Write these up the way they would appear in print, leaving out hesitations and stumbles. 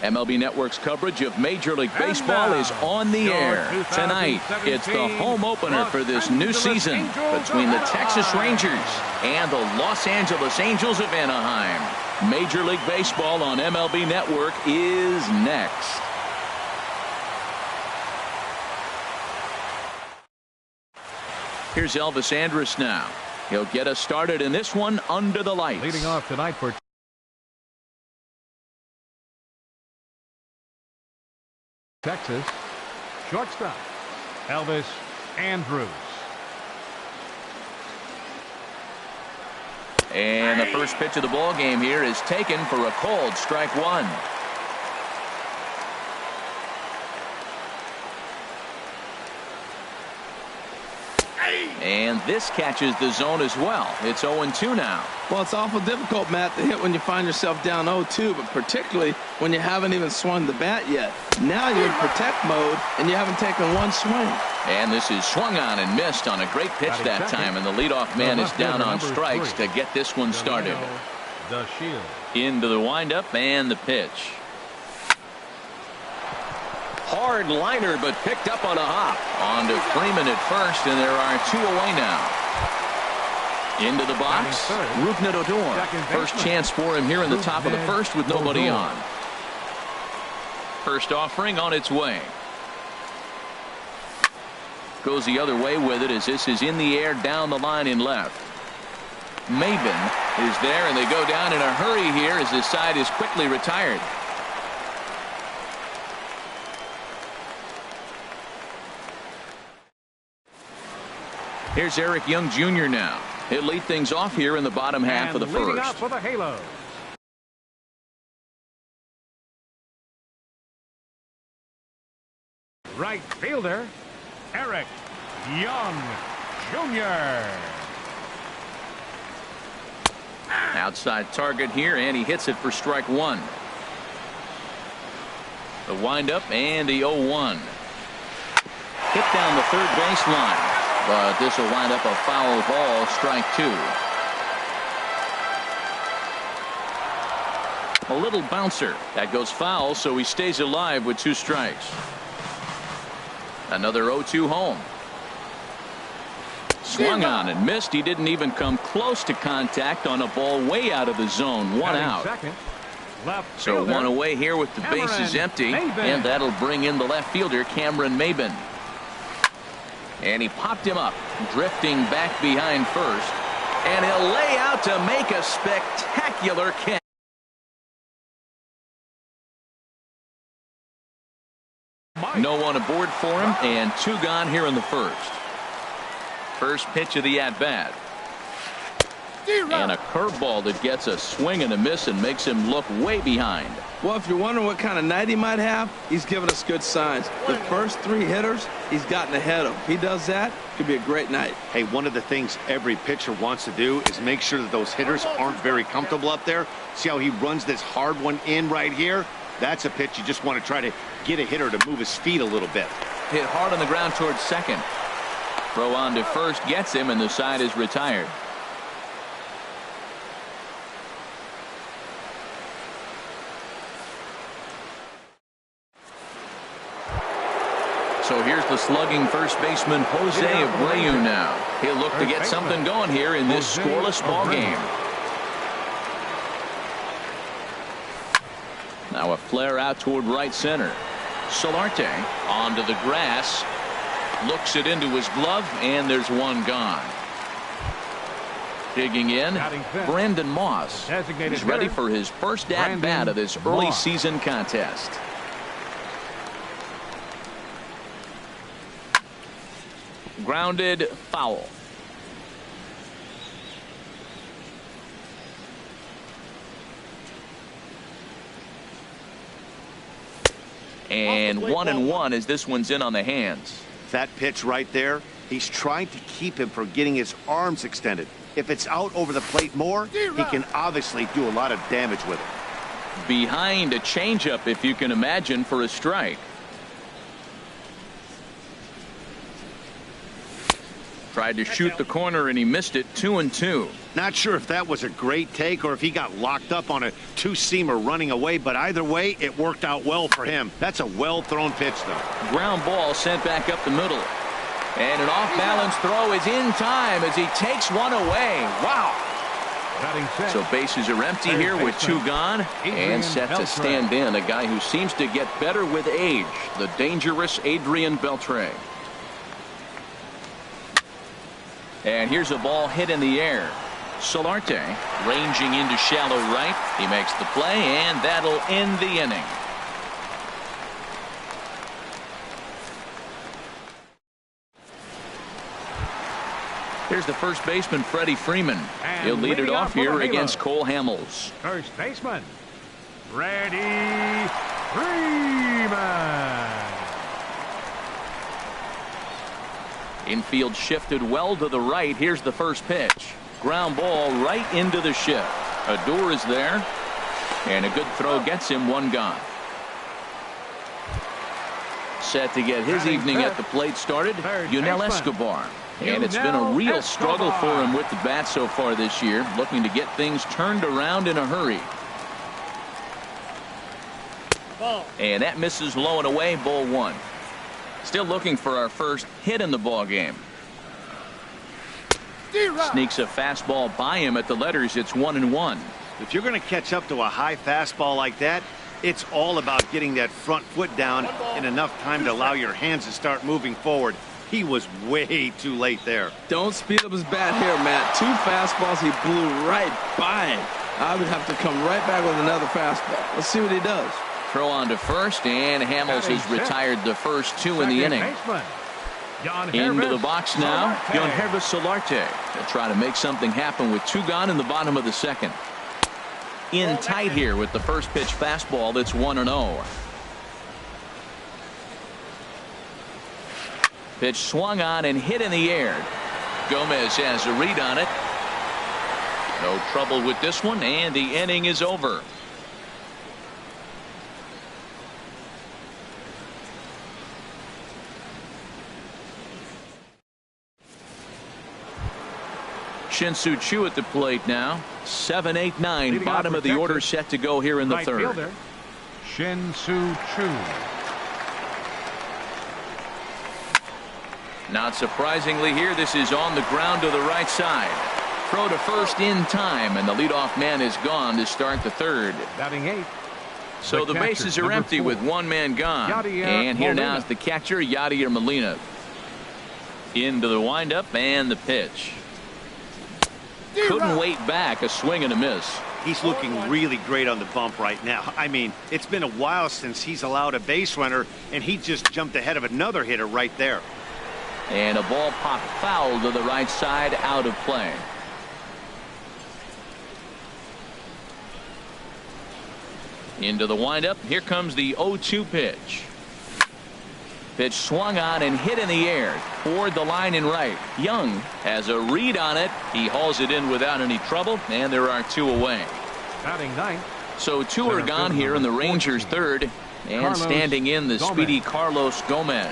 MLB Network's coverage of Major League Baseball is on the air. Tonight, it's the home opener for this new season between the Texas Rangers and the Los Angeles Angels of Anaheim. Major League Baseball on MLB Network is next. Here's Elvis Andrus now. He'll get us started in this one under the lights. Leading off tonight for Texas, shortstop Elvis Andrus. And the first pitch of the ball game here is taken for a called strike one. And this catches the zone as well. It's 0-2 now. Well, it's awful difficult, Matt, to hit when you find yourself down 0-2, but particularly when you haven't even swung the bat yet. Now you're in protect mode, and you haven't taken one swing. And this is swung on and missed on a great pitch that time, and the leadoff man is down on strikes to get this one started. Into the windup and the pitch. Hard liner, but picked up on a hop. On to Freeman at first, and there are two away now. Into the box, Rougned Odor. First chance for him here in the top of the first with nobody on. First offering on its way. Goes the other way with it as this is in the air down the line in left. Maben is there, and they go down in a hurry here as this side is quickly retired. Here's Eric Young Jr. now. He'll lead things off here in the bottom half of the first. Out for the Halos. Right fielder Eric Young Jr. Outside target here, and he hits it for strike one. The windup and the 0-1. Hit down the third baseline. But this will wind up a foul ball, strike two. A little bouncer. That goes foul, so he stays alive with two strikes. Another 0-2 home. Swung on and missed. He didn't even come close to contact on a ball way out of the zone. One out. So one away here with the bases empty. And that'll bring in the left fielder, Cameron Maben. And he popped him up, drifting back behind first. And he'll lay out to make a spectacular catch. No one aboard for him, and two gone here in the first. First pitch of the at-bat. And a curveball that gets a swing and a miss and makes him look way behind. Well, if you're wondering what kind of night he might have, he's given us good signs. The first three hitters, he's gotten ahead of. If he does that, it could be a great night. Hey, one of the things every pitcher wants to do is make sure that those hitters aren't very comfortable up there. See how he runs this hard one in right here? That's a pitch you just want to try to get a hitter to move his feet a little bit. Hit hard on the ground towards second. Throw on to first gets him, and the side is retired. So here's the slugging first baseman Jose Abreu now. He'll look to get something going here in this scoreless ball game. Now a flare out toward right center. Solarte onto the grass. Looks it into his glove, and there's one gone. Digging in, Brandon Moss. He's ready for his first at-bat of this early season contest. Grounded, foul. And 1-1 as this one's in on the hands. That pitch right there, he's trying to keep him from getting his arms extended. If it's out over the plate more, he can obviously do a lot of damage with it. Behind a changeup, if you can imagine, for a strike. Tried to shoot the corner and he missed it. 2-2. Not sure if that was a great take or if he got locked up on a two-seamer running away, but either way, it worked out well for him. That's a well-thrown pitch, though. Ground ball sent back up the middle. And an off-balance throw is in time as he takes one away. Wow. So bases are empty here with 2 gone, and set to stand in a guy who seems to get better with age, the dangerous Adrian Beltre. And here's a ball hit in the air. Solarte ranging into shallow right. He makes the play, and that'll end the inning. Here's the first baseman, Freddie Freeman. And he'll lead it off here against Cole Hamels. First baseman, Freddie Freeman. Infield shifted well to the right. Here's the first pitch. Ground ball right into the shift. Odor is there. And a good throw gets him 1 gone. Set to get his evening at the plate started, Yunel Escobar. And it's been a real struggle for him with the bat so far this year, looking to get things turned around in a hurry. And that misses low and away, ball 1. Still looking for our first hit in the ball game. Sneaks a fastball by him at the letters. It's 1-1. If you're going to catch up to a high fastball like that, it's all about getting that front foot down in enough time to allow your hands to start moving forward. He was way too late there. Don't speed up his bat here, Matt. 2 fastballs, he blew right by him. I would have to come right back with another fastball. Let's see what he does. Throw on to first, and Hamels has retired the first 2 in the inning. Into the box now, Yangervis Solarte. They'll try to make something happen with 2 gone in the bottom of the second. In tight here with the first pitch fastball. That's 1-0. Pitch swung on and hit in the air. Gomez has a read on it. No trouble with this one, and the inning is over. Shin-Soo Choo at the plate now. 7, 8, 9. Bottom of the order set to go here in the third. Shin-Soo Choo. Not surprisingly here, this is on the ground to the right side. Throw to first in time, and the leadoff man is gone to start the third. Batting 8. So the bases are empty 4. with 1 man gone. And here now is the catcher, Yadier Molina. Into the windup and the pitch. Couldn't wait back. A swing and a miss. He's looking really great on the bump right now. I mean, it's been a while since he's allowed a base runner, and he just jumped ahead of another hitter right there. And a ball popped foul to the right side, out of play. Into the windup. Here comes the 0-2 pitch. Pitch swung on and hit in the air toward the line in right. Young has a read on it. He hauls it in without any trouble, and there are 2 away. Batting 9. So 2 are gone here in the Rangers' third, and standing in the speedy Carlos Gomez.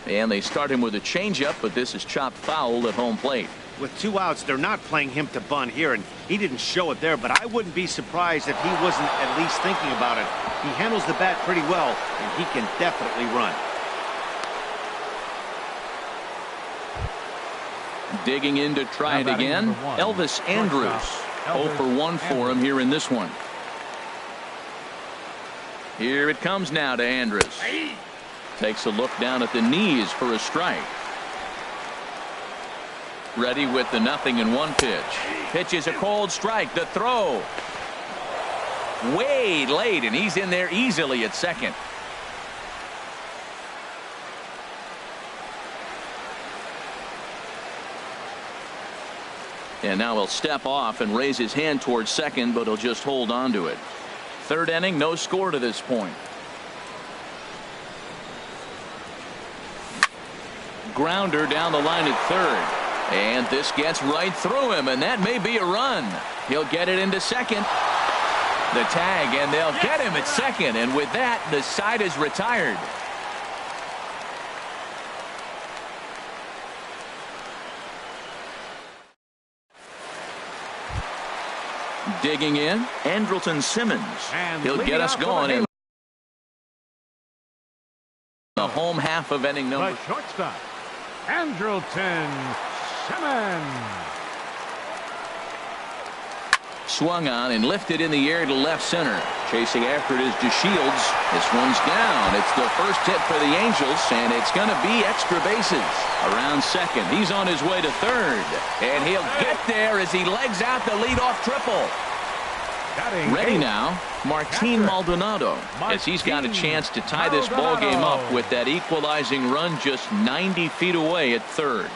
And they start him with a changeup, but this is chopped foul at home plate. With 2 outs, they're not playing him to bunt here, and he didn't show it there, but I wouldn't be surprised if he wasn't at least thinking about it. He handles the bat pretty well, and he can definitely run. Digging in to try it again, Elvis Andrus. 0 for 1 for him here in this one. Here it comes now to Andrus. Takes a look down at the knees for a strike. Ready with the 0-1 pitch. Pitch is a cold strike. The throw. Way late, and he's in there easily at second. And now he'll step off and raise his hand towards second, but he'll just hold on to it. Third inning, no score to this point. Grounder down the line at third. And this gets right through him, and that may be a run. He'll get it into second. The tag, and they'll get him at second, and with that, the side is retired. Digging in, Andrelton Simmons. He'll get us going in the home half of inning number. The shortstop, Andrelton Simmons. Swung on and lifted in the air to left center. Chasing after it is DeShields. This one's down. It's the first hit for the Angels, and it's going to be extra bases. Around second. He's on his way to third. And he'll get there as he legs out the leadoff triple. Ready now, Martin Maldonado, as he's got a chance to tie this ball game up with that equalizing run just 90 feet away at third.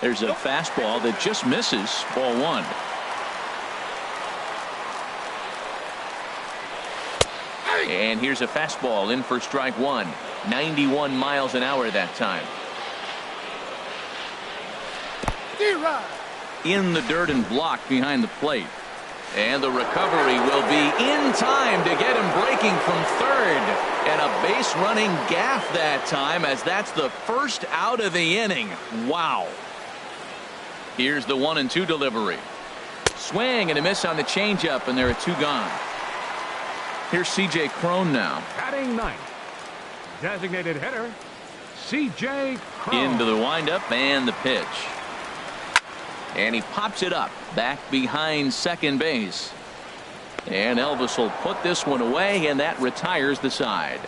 There's a fastball that just misses. Ball one. And here's a fastball in for strike one. 91 miles an hour that time. In the dirt and blocked behind the plate. And the recovery will be in time to get him breaking from third. And a base running gaff that time, as that's the first out of the inning. Wow. Here's the 1-2 delivery. Swing and a miss on the changeup, and there are two gone. Here's C.J. Cron now. Batting ninth, designated hitter, C.J. Cron. Into the windup and the pitch. And he pops it up back behind second base. And Elvis will put this one away, and that retires the side.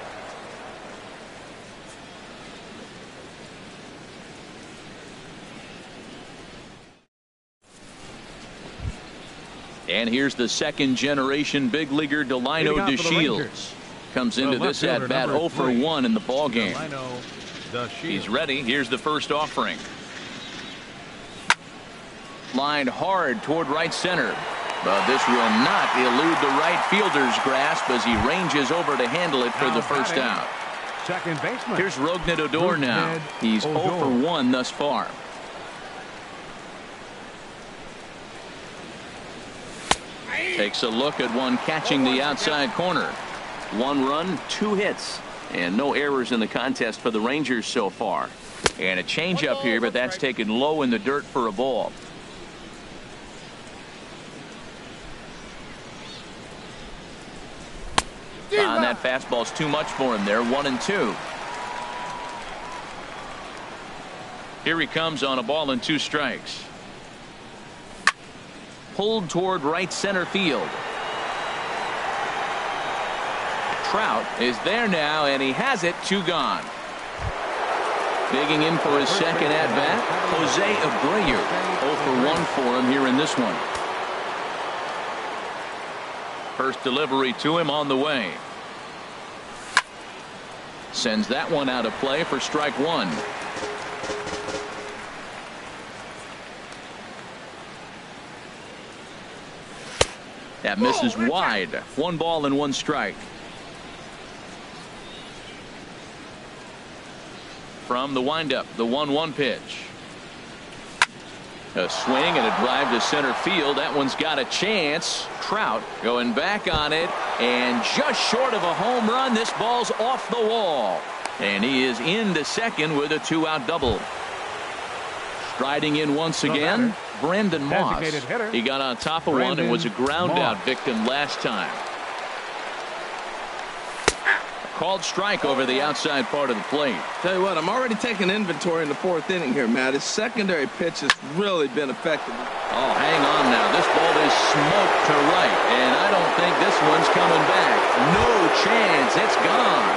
And here's the second generation big leaguer Delino DeShields. Comes into this at bat 0 for 1 in the ball game. He's ready. Here's the first offering. Lined hard toward right center. But this will not elude the right fielder's grasp as he ranges over to handle it for the first out. Second baseman. Here's Rougned Odor now. He's 0 for 1 thus far. Takes a look at one catching the outside corner. 1 run, 2 hits, and no errors in the contest for the Rangers so far. And a changeup here, but that's taken low in the dirt for a ball. And that fastball's too much for him there. 1-2. Here he comes on a ball and 2 strikes. Pulled toward right center field. Trout is there now, and he has it. 2 gone. Digging in for his second at bat, Jose Abreu. 0 for 1 for him here in this one. First delivery to him on the way. Sends that one out of play for strike 1. That misses wide. 1 ball and 1 strike. From the windup, the 1-1 pitch. A swing and a drive to center field. That one's got a chance. Trout going back on it, and just short of a home run. This ball's off the wall, and he is into second with a 2-out double. Striding in once again, Brandon Moss. He got on top of one and was a ground out victim last time. Called strike over the outside part of the plate. Tell you what, I'm already taking inventory in the 4th inning here, Matt. His secondary pitch has really been effective. Oh, hang on now. This ball is smoked to right, and I don't think this one's coming back. No chance. It's gone.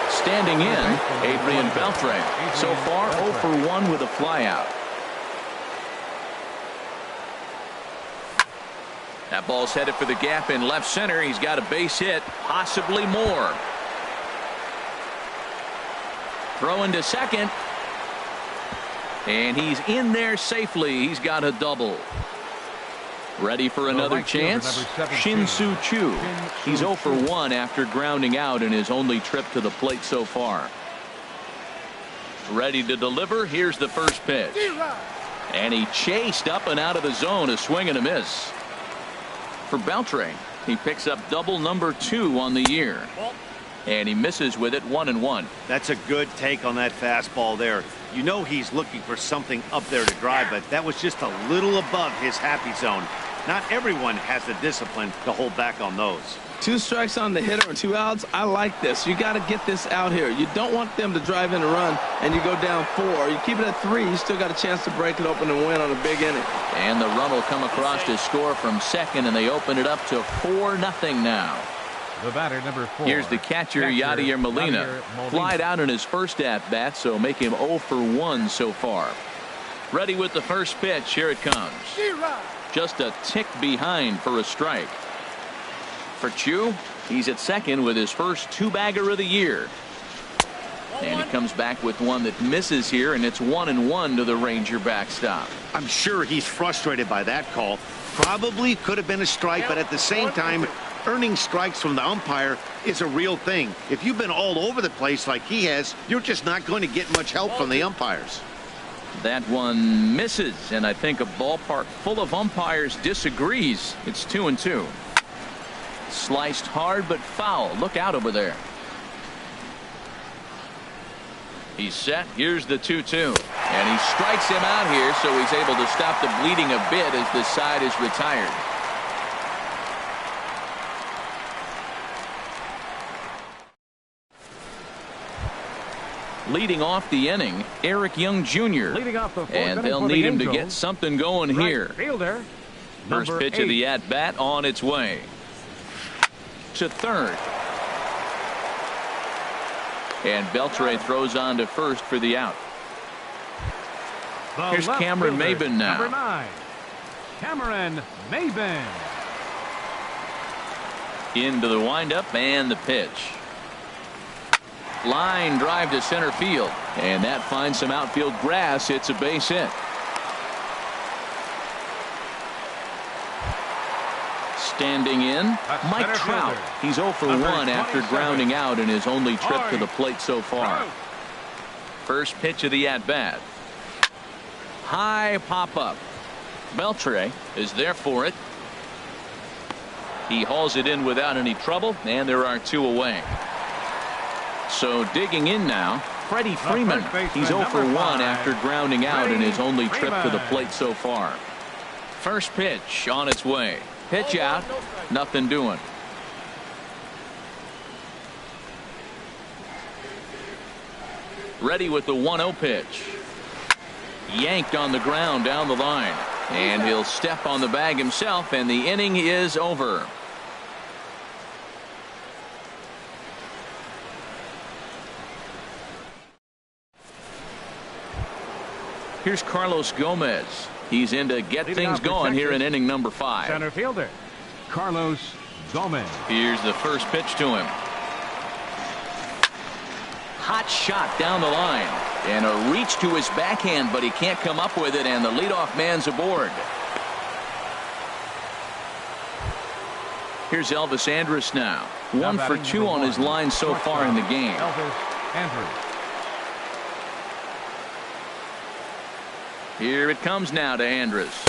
Standing in, Adrian Beltre. So far, 0 for 1 with a flyout. That ball's headed for the gap in left center. He's got a base hit, possibly more. Throwing to second. And he's in there safely. He's got a double. Ready for another chance. Shin-Soo Choo. He's 0 for 1 after grounding out in his only trip to the plate so far. Ready to deliver. Here's the first pitch. And he chased up and out of the zone. A swing and a miss. for Beltre. He picks up double number 2 on the year. And he misses with it 1-1. That's a good take on that fastball there. You know he's looking for something up there to drive, but that was just a little above his happy zone. Not everyone has the discipline to hold back on those. 2 strikes on the hitter and 2 outs. I like this. You got to get this out here. You don't want them to drive in a run and you go down 4. You keep it at 3. You still got a chance to break it open and win on a big inning. And the run will come across to score from second, and they open it up to 4-0 now. The batter, number 4. Here's the catcher, Yadier Molina. Flied out in his first at-bat, so make him 0 for 1 so far. Ready with the first pitch. Here it comes. Just a tick behind for a strike. For Chu, he's at second with his first 2-bagger of the year. And he comes back with one that misses here, and it's 1-1 to the Ranger backstop. I'm sure he's frustrated by that call. Probably could have been a strike, but at the same time, earning strikes from the umpire is a real thing. If you've been all over the place like he has, you're just not going to get much help from the umpires. That one misses, and I think a ballpark full of umpires disagrees. It's 2-2. Sliced hard but foul. Look out over there. He's set. Here's the 2-2. And he strikes him out here, so he's able to stop the bleeding a bit as the side is retired. Leading off the inning, Eric Young Jr. Leading off the 4th and inning they'll for the need him to Angels, get something going right here. Fielder, First pitch of the at-bat on its way. To third. And Beltre throws on to first for the out. Here's Cameron Maybin now. Number 9, Cameron Maybin. Into the windup and the pitch. Line drive to center field, and that finds some outfield grass. It's a base hit. Standing in, Mike Trout. He's 0 for 1 after grounding out in his only trip to the plate so far. First pitch of the at-bat. High pop-up. Beltre is there for it. He hauls it in without any trouble, and there are 2 away. So digging in now, Freddie Freeman. He's 0 for 1 after grounding out in his only trip to the plate so far. First pitch on its way. Pitch out, nothing doing. Ready with the 1-0 pitch. Yanked on the ground down the line. And he'll step on the bag himself, and the inning is over. Here's Carlos Gomez. He's in to get things going here in inning number 5. Center fielder, Carlos Gomez. Here's the first pitch to him. Hot shot down the line. And a reach to his backhand, but he can't come up with it, and the leadoff man's aboard. Here's Elvis Andrus now. 1 for 2 on his line so far in the game. Elvis Andrus. Here it comes now to Andrus.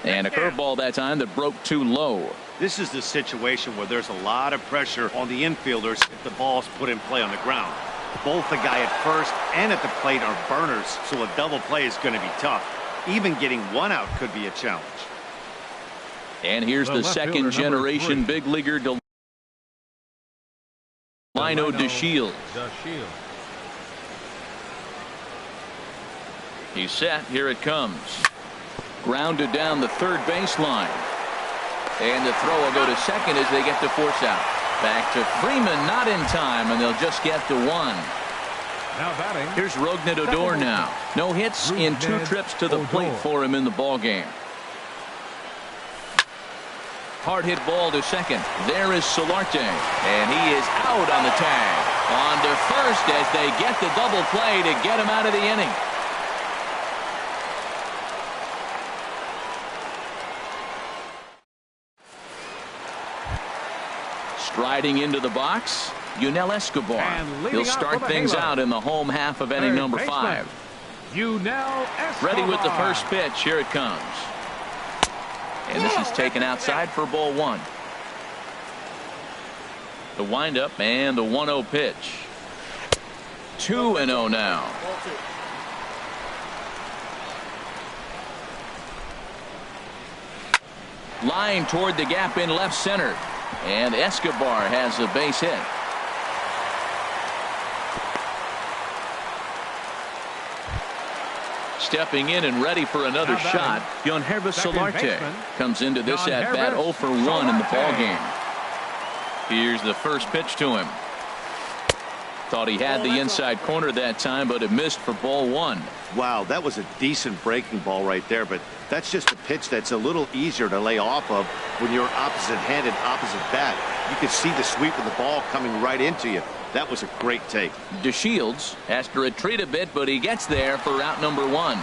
And a curveball that time that broke too low. This is the situation where there's a lot of pressure on the infielders if the ball's put in play on the ground. Both the guy at first and at the plate are burners, so a double play is going to be tough. Even getting 1 out could be a challenge. And here's the second generation big leaguer, Delino DeShields. He's set. Here it comes. Grounded down the third baseline. And the throw will go to second as they get the force out. Back to Freeman, not in time, and they'll just get to 1. Now batting. Here's Rougned Odor now. No hits in 2 trips to the plate for him in the ballgame. Hard hit ball to second. There is Solarte, and he is out on the tag. On to first as they get the double play to get him out of the inning. Striding into the box, Yunel Escobar. He'll start things out in the home half of inning number 5. Yunel Escobar. Ready with the first pitch. Here it comes. And this is taken outside for ball one. The windup and the 1-0 pitch. 2-0 now. Line toward the gap in left center. And Escobar has a base hit. Stepping in and ready for another shot, Yonhervis Solarte comes into this at-bat 0 for 1 in the ballgame. Here's the first pitch to him. Thought he had the inside corner that time, but it missed for ball one. Wow, that was a decent breaking ball right there, but that's just a pitch that's a little easier to lay off of when you're opposite-handed, opposite bat. You can see the sweep of the ball coming right into you. That was a great take. DeShields has to retreat a bit, but he gets there for out number one.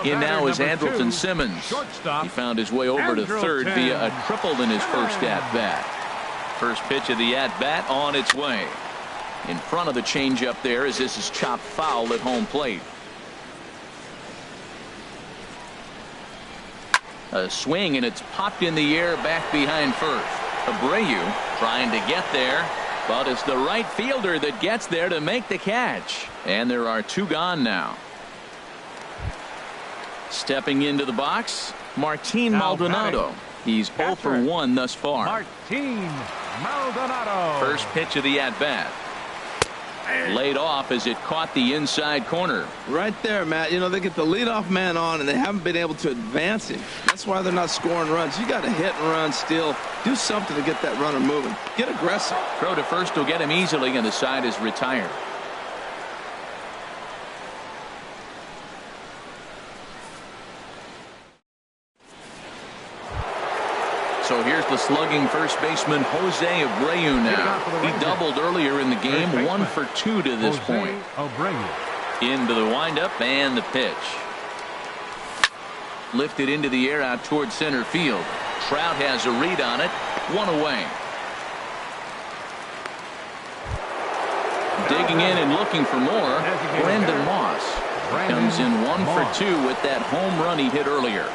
In now is Andrelton Simmons. He found his way over to third via a triple in his first at-bat. First pitch of the at-bat on its way. In front of the changeup there as this is chopped foul at home plate. A swing and it's popped in the air back behind first. Abreu trying to get there, but it's the right fielder that gets there to make the catch. And there are two gone now. Stepping into the box, Martin Maldonado. He's 0 for 1 thus far. Martin Maldonado. First pitch of the at-bat. Laid off as it caught the inside corner. Right there, Matt. You know, they get the leadoff man on, and they haven't been able to advance him. That's why they're not scoring runs. You got to hit and run, steal, do something to get that runner moving. Get aggressive. Throw to first will get him easily, and the side is retired. So here's the slugging first baseman Jose Abreu now. He doubled earlier in the game, 1 for 2 to this point. Into the windup and the pitch. Lifted into the air out towards center field. Trout has a read on it. 1 away. Digging in and looking for more, Brandon Moss comes in 1 for 2 with that home run he hit earlier.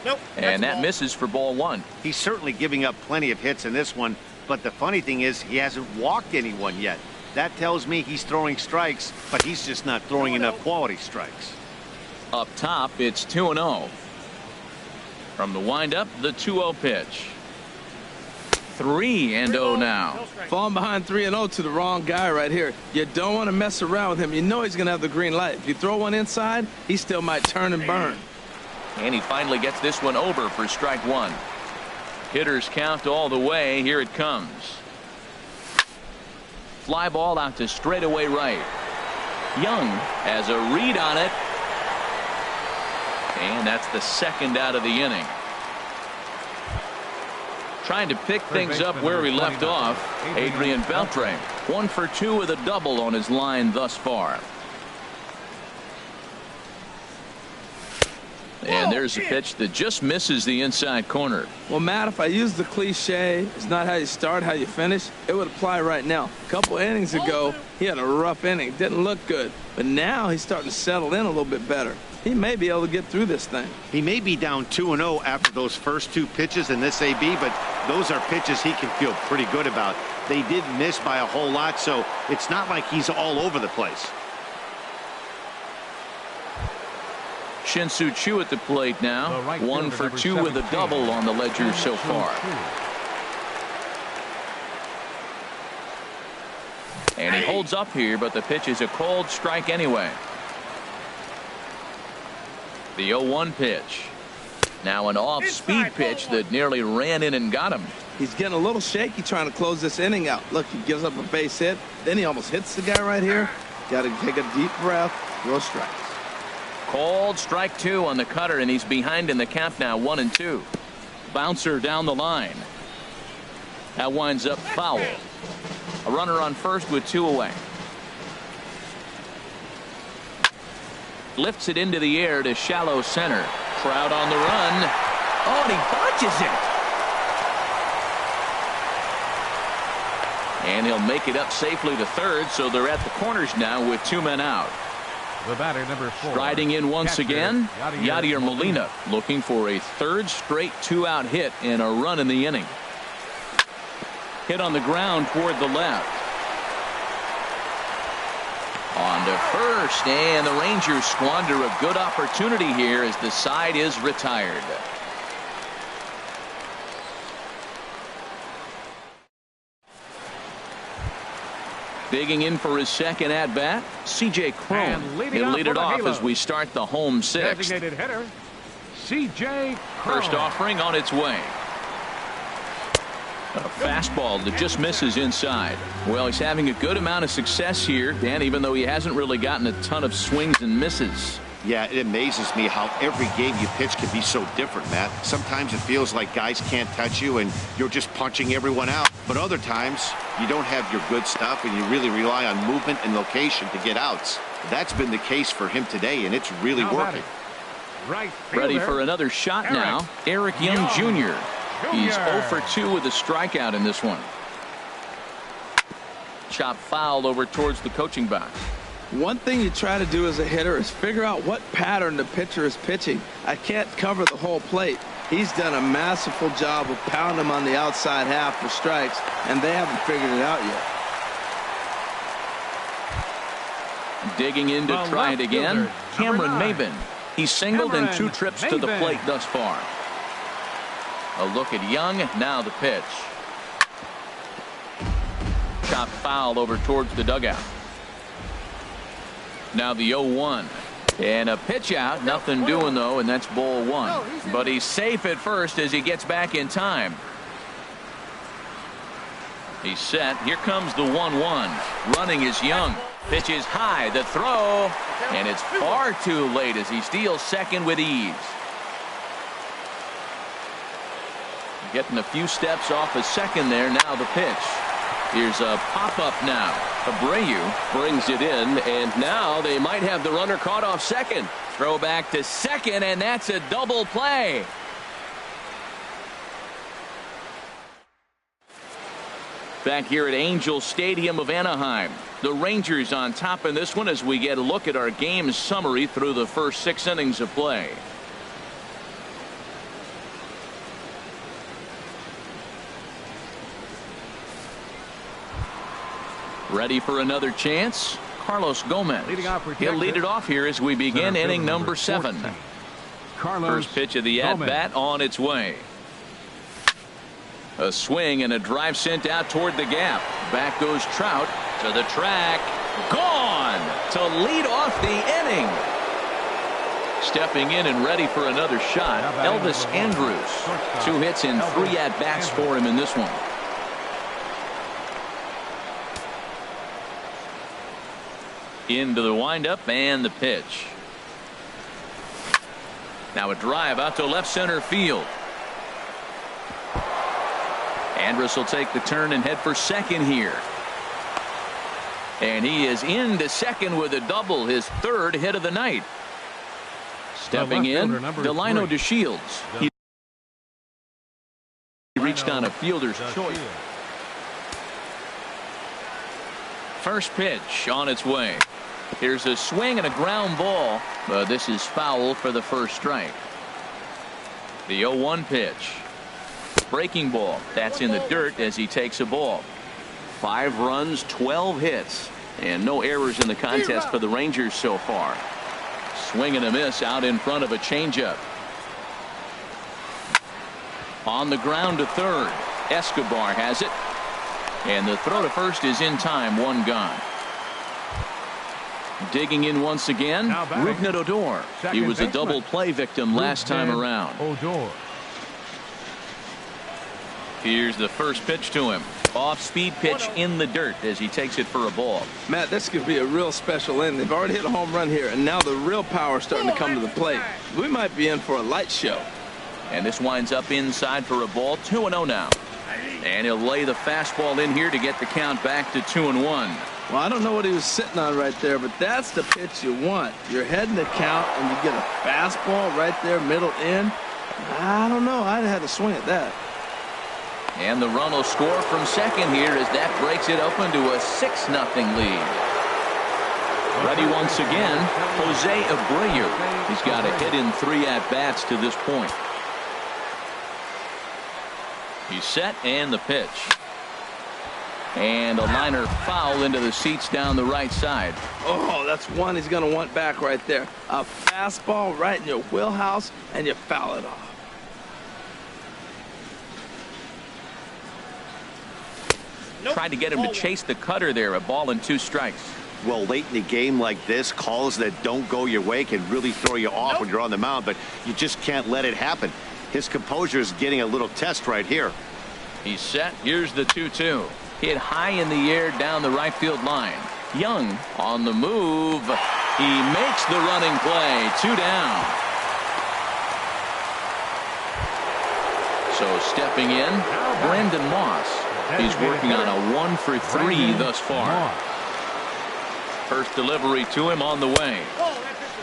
Nope. And that misses for ball one. He's certainly giving up plenty of hits in this one, but the funny thing is he hasn't walked anyone yet. That tells me he's throwing strikes, but he's just not throwing enough quality strikes. Up top, it's 2-0. From the windup, the 2-0 pitch. 3-0 now. Falling behind 3-0 to the wrong guy right here. You don't want to mess around with him. You know he's going to have the green light. If you throw one inside, he still might turn and burn. And he finally gets this one over for strike one. Hitters count all the way. Here it comes. Fly ball out to straightaway right. Young has a read on it. And that's the second out of the inning. Trying to pick things up where we left off. Adrian Beltre, 1 for 2 with a double on his line thus far. And there's a pitch that just misses the inside corner. Well, Matt, if I use the cliche, it's not how you start, how you finish, it would apply right now. A couple innings ago, he had a rough inning. Didn't look good. But now he's starting to settle in a little bit better. He may be able to get through this thing. He may be down 2-0 after those first 2 pitches in this AB, but those are pitches he can feel pretty good about. They did miss by a whole lot, so it's not like he's all over the place. Shin-Soo Choo at the plate now. 1 for 2 with a double on the ledger so far. And he holds up here, but the pitch is a cold strike anyway. The 0-1 pitch. Now an off-speed pitch that nearly ran in and got him. He's getting a little shaky trying to close this inning out. Look, he gives up a base hit. Then he almost hits the guy right here. Got to take a deep breath. Throw strikes. Called strike 2 on the cutter, and he's behind in the count now, 1-2. Bouncer down the line. That winds up foul. A runner on first with 2 away. Lifts it into the air to shallow center. Trout on the run. Oh, and he botches it. And he'll make it up safely to third, so they're at the corners now with 2 men out. The batter, number 4. Striding in once again, Yadier Molina, looking for a third straight 2-out hit and a run in the inning. Hit on the ground toward the left. On to first, and the Rangers squander a good opportunity here as the side is retired. Digging in for his second at-bat, C.J. Cron. He'll lead it off as we start the home sixth. Designated hitter, C.J. First offering on its way. A fastball that just misses inside. Well, he's having a good amount of success here, Dan, even though he hasn't really gotten a ton of swings and misses. Yeah, it amazes me how every game you pitch can be so different, Matt. Sometimes it feels like guys can't touch you and you're just punching everyone out. But other times, you don't have your good stuff and you really rely on movement and location to get outs. That's been the case for him today, and it's really working. Right ready for another shot now, Eric Young Jr. He's 0 for 2 with a strikeout in this one. Chop foul over towards the coaching box. One thing you try to do as a hitter is figure out what pattern the pitcher is pitching. I can't cover the whole plate. He's done a masterful job of pounding him on the outside half for strikes, and they haven't figured it out yet. Digging in to try it again, Cameron Maybin. He's singled in 2 trips to the plate thus far. A look at Young, now the pitch. Chop foul over towards the dugout. Now the 0-1. And a pitch out, nothing doing though, and that's ball 1. But he's safe at first as he gets back in time. He's set. Here comes the 1-1. Running is Young. Pitch is high, the throw, and it's far too late as he steals second with ease. Getting a few steps off a second there. Now the pitch. Here's a pop-up now. Abreu brings it in, and now they might have the runner caught off second. Throw back to second, and that's a double play. Back here at Angel Stadium of Anaheim. The Rangers on top in this one as we get a look at our game summary through the first 6 innings of play. Ready for another chance? Carlos Gomez. He'll lead it off here as we begin inning number 7. First pitch of the at-bat on its way. A swing and a drive sent out toward the gap. Back goes Trout to the track. Gone to lead off the inning. Stepping in and ready for another shot, Elvis Andrus. 2 hits and 3 at-bats for him in this one. Into the windup and the pitch. Now a drive out to left center field. Andrus will take the turn and head for second here. And he is into second with a double, his 3rd hit of the night. Stepping in, Delino DeShields. He reached on a fielder's choice. First pitch on its way. Here's a swing and a ground ball, but this is foul for the first strike. The 0-1 pitch. Breaking ball. That's in the dirt as he takes a ball. 5 runs, 12 hits, and no errors in the contest for the Rangers so far. Swing and a miss out in front of a changeup. On the ground to third. Escobar has it. And the throw to first is in time, 1 gone. Digging in once again, Rougned Odor. He was a double play victim last time around. Here's the first pitch to him. Off-speed pitch in the dirt as he takes it for a ball. Matt, this could be a real special inning. They've already hit a home run here, and now the real power is starting to come to the plate. We might be in for a light show. And this winds up inside for a ball. 2-0 now. And he'll lay the fastball in here to get the count back to 2-1. Well, I don't know what he was sitting on right there, but that's the pitch you want. You're heading the count, and you get a fastball right there, middle in. I don't know. I'd have had a swing at that. And the run will score from second here as that breaks it open to a 6-0 lead. Ready once again, Jose Abreu. He's got a hit in 3 at-bats to this point. He's set, and the pitch. And a liner foul into the seats down the right side. Oh, that's one he's going to want back right there. A fastball right in your wheelhouse, and you foul it off. Tried to get him to chase the cutter there. A ball and 2 strikes. Well, late in the game like this, calls that don't go your way can really throw you off when you're on the mound, but you just can't let it happen. His composure is getting a little test right here. He's set. Here's the 2-2. Hit high in the air down the right field line. Young on the move. He makes the running play. 2 down. So stepping in, Brandon Moss. He's working on a 1 for 3 thus far. First delivery to him on the way.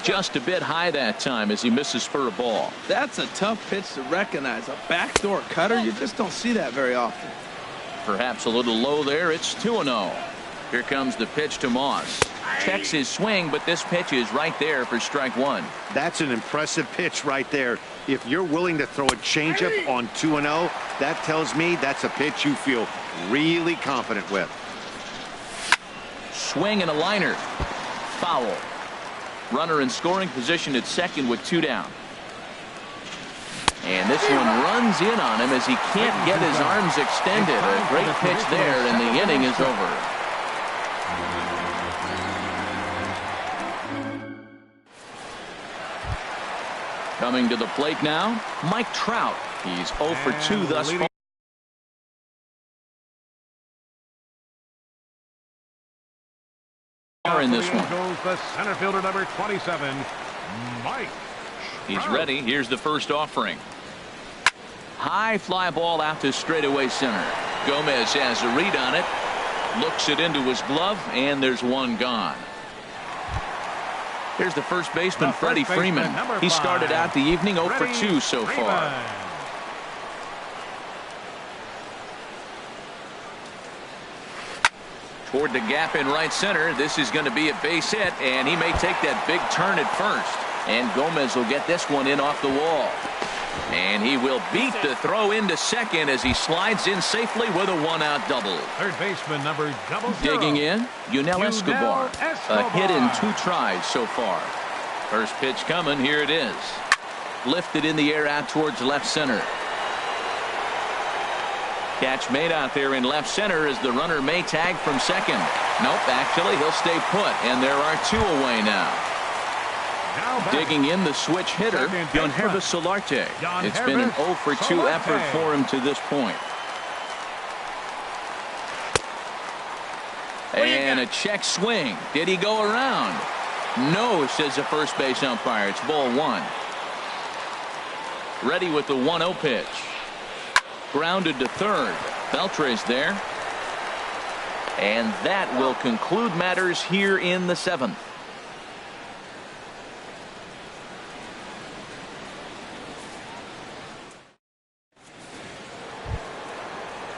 Just a bit high that time as he misses for a ball. That's a tough pitch to recognize. A backdoor cutter, you just don't see that very often. Perhaps a little low there. It's 2-0. Here comes the pitch to Moss. Checks his swing, but this pitch is right there for strike 1. That's an impressive pitch right there. If you're willing to throw a changeup on 2-0, that tells me that's a pitch you feel really confident with. Swing and a liner. Foul. Runner in scoring position at second with 2 down. And this one runs in on him as he can't get his arms extended. A great pitch there, and the inning is over. Coming to the plate now, Mike Trout. He's 0 for 2 thus far in this one. Goes the center fielder, number 27, Mike. He's ready. Here's the first offering. High fly ball out to straightaway center. Gomez has a read on it. Looks it into his glove, and there's one gone. Here's the first baseman, Freddie Freeman. He started out the evening 0 for 2 so far. Toward the gap in right center. This is going to be a base hit, and he may take that big turn at first. And Gomez will get this one in off the wall. And he will beat the throw into second as he slides in safely with a 1-out double. Third baseman, number 00. Digging in, Yunel Escobar. A hit in 2 tries so far. First pitch coming. Here it is. Lifted in the air out towards left center. Catch made out there in left center as the runner may tag from second. Nope, actually he'll stay put, and there are 2 away now. Digging in, the switch hitter, Yonhervis Solarte. It's been an 0 for 2 effort for him to this point. And a check swing. Did he go around? No, says the first base umpire. It's ball 1. Ready with the 1-0 pitch. Grounded to third. Beltre's there. And that will conclude matters here in the 7th.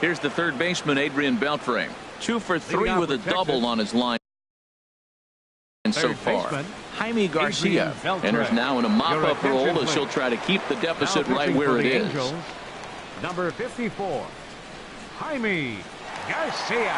Here's the third baseman, Adrian Beltre. 2 for 3 with a double on his line so far. Jaime Garcia enters now in a mop-up role as he'll try to keep the deficit right where it is. Number 54, Jaime Garcia.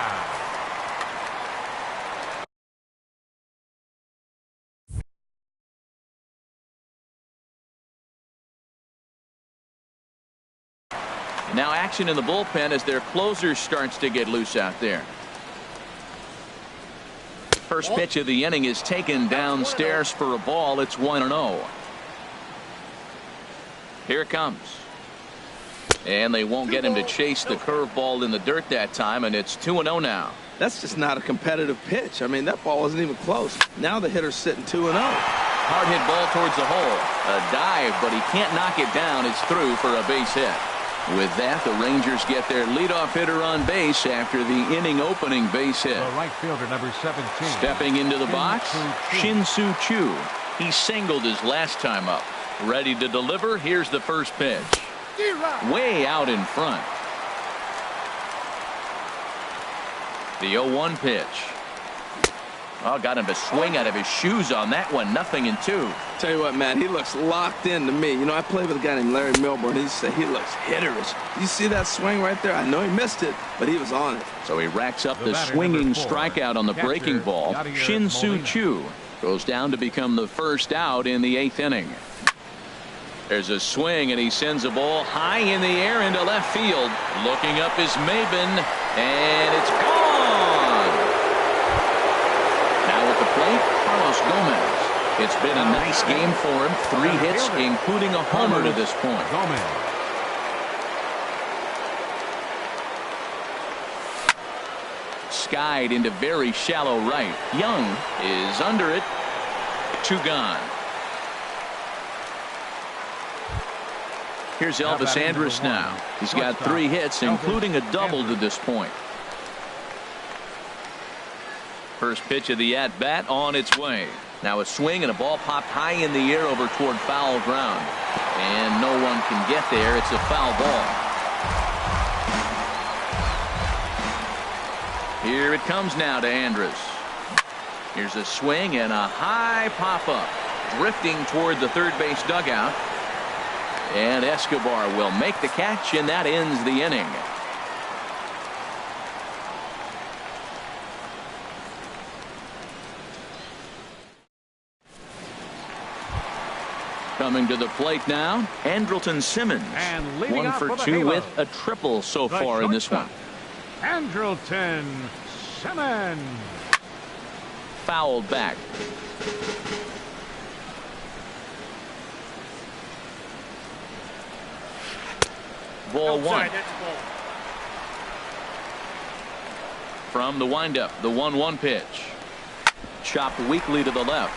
Now action in the bullpen as their closer starts to get loose out there. First pitch of the inning is taken downstairs for a ball. It's 1-0. Here it comes. And they won't get him to chase the curveball in the dirt that time, and it's 2-0 now. That's just not a competitive pitch. I mean, that ball wasn't even close. Now the hitter's sitting 2-0. Hard hit ball towards the hole. A dive, but he can't knock it down. It's through for a base hit. With that, the Rangers get their leadoff hitter on base after the inning opening base hit. The right fielder, number 17. Stepping into the box, Shin-Soo Choo. He singled his last time up. Ready to deliver. Here's the first pitch. Way out in front. The 0-1 pitch. Oh, got him to swing out of his shoes on that one. 0-2. Tell you what, man, he looks locked in to me. You know, I played with a guy named Larry Milburn. He said he looks hitterish. You see that swing right there? I know he missed it, but he was on it. So he racks up the swinging strikeout on the breaking ball. Shin-Soo Choo goes down to become the first out in the 8th inning. There's a swing, and he sends a ball high in the air into left field. Looking up is Maben, and it's gone. Now at the plate, Carlos Gomez. It's been a nice game for him. 3 hits, including a homer to this point. Skied into very shallow right. Young is under it. 2 gone. Here's Elvis Andrus now. He's got 3 hits, including a double to this point. First pitch of the at-bat on its way. Now a swing and a ball popped high in the air over toward foul ground. And no one can get there. It's a foul ball. Here it comes now to Andrus. Here's a swing and a high pop-up. Drifting toward the third base dugout. And Escobar will make the catch, and that ends the inning. Coming to the plate now, Andrelton Simmons. 1 for 2 with a triple so far in this one. Andrelton Simmons. Fouled back. Ball 1. From the windup, the 1-1 pitch. Chopped weakly to the left.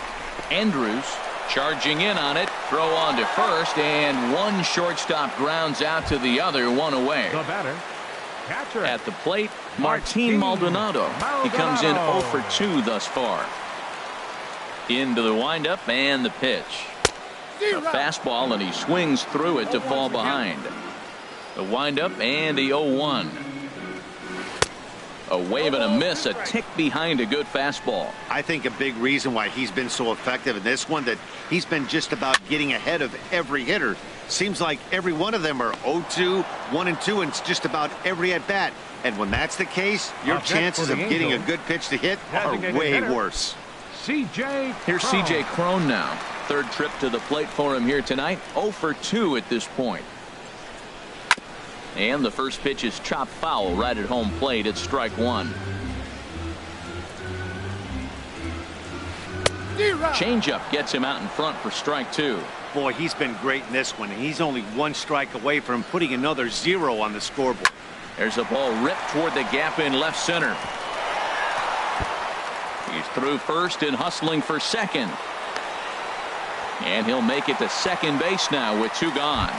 Andrus charging in on it. Throw on to first, and one shortstop grounds out to the other. 1 away. The batter, catcher. At the plate, Martin Maldonado. He comes in 0 for 2 thus far. Into the windup and the pitch. A fastball, and he swings through it to fall behind. The windup and the 0-1. A wave and a miss, a tick behind a good fastball. I think a big reason why he's been so effective in this one, that he's been just about getting ahead of every hitter. Seems like every one of them are 0-2, 1-2, and it's just about every at bat. And when that's the case, your chances of getting a good pitch to hit are way worse. Here's C.J. Cron now. 3rd trip to the plate for him here tonight. 0 for 2 at this point. And the first pitch is chopped foul right at home plate. It's strike 1. Changeup gets him out in front for strike 2. Boy, he's been great in this one. He's only 1 strike away from putting another 0 on the scoreboard. There's a ball ripped toward the gap in left center. He's through first and hustling for second. And he'll make it to second base now with 2 gone.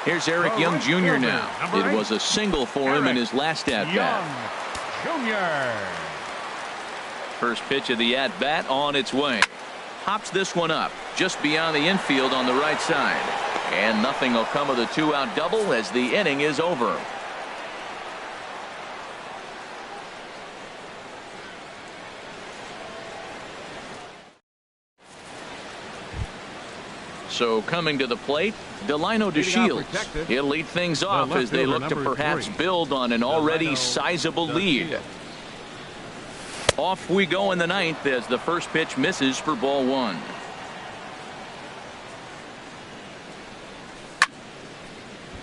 Here's Eric Young Jr. now. It was a single for him in his last at-bat. First pitch of the at-bat on its way. Hops this one up just beyond the infield on the right side. And nothing will come of the 2-out double as the inning is over. So coming to the plate, Delino DeShields. He'll lead things off as they look to perhaps build on an already sizable lead. Off we go in the 9th as the first pitch misses for ball 1.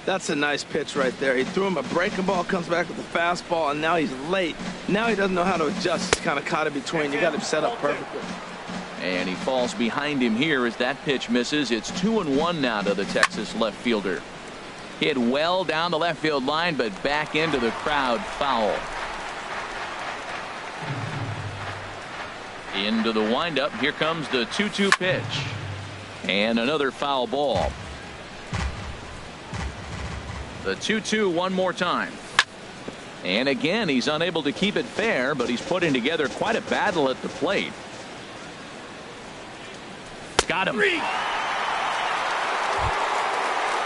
That's a nice pitch right there. He threw him a breaking ball, comes back with a fastball, and now he's late. Now he doesn't know how to adjust. He's kind of caught in between. You got him set up perfectly. And he falls behind him here as that pitch misses. It's 2-1 now to the Texas left fielder. Hit well down the left field line, but back into the crowd, foul. Into the windup. Here comes the 2-2 pitch. And another foul ball. The 2-2 one more time. And again, he's unable to keep it fair, but he's putting together quite a battle at the plate. Got him. Here's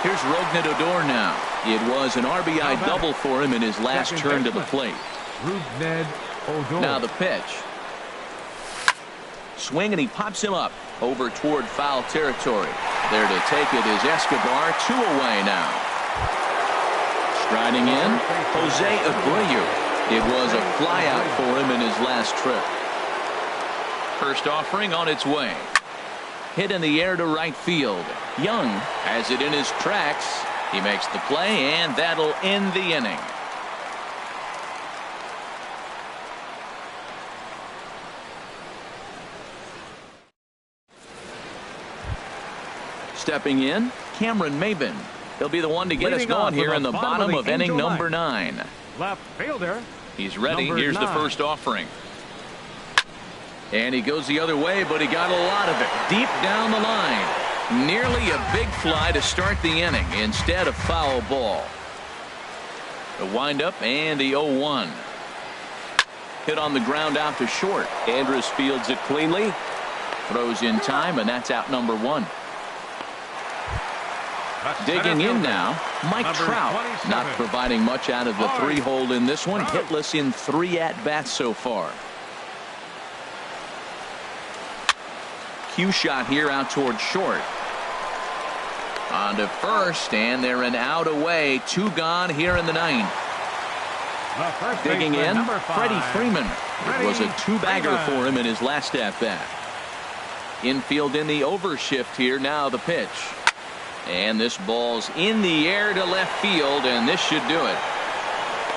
Rougned Odor now. It was an RBI double for him in his last turn to the plate. Rougned Odor. Now the pitch. swing, and he pops him up over toward foul territory. There to take it is Escobar. 2 away now. Striding in, Jose Abreu. It was a flyout for him in his last trip. First offering on its way. Hit in the air to right field. Young has it in his tracks. He makes the play, and that'll end the inning. Stepping in, Cameron Maben. He'll be the one to get us going here in the bottom of inning number 9. Left fielder. He's ready. Number Here's 9. the first offering. And he goes the other way, but he got a lot of it deep down the line. Nearly a big fly to start the inning instead of foul ball. The windup and the 0-1. Hit on the ground out to short. Andrus fields it cleanly. Throws in time, and that's out number 1. Digging in now, Mike Trout. 27. Not providing much out of the 3-hole in this one. Hitless in 3 at-bats so far. Cue shot here out toward short. On to first, and they're an out away. 2 gone here in the 9th. Digging in, Freddie Freeman. It was a 2-bagger for him in his last at-bat. Infield in the overshift here. Now the pitch. And this ball's in the air to left field, and this should do it.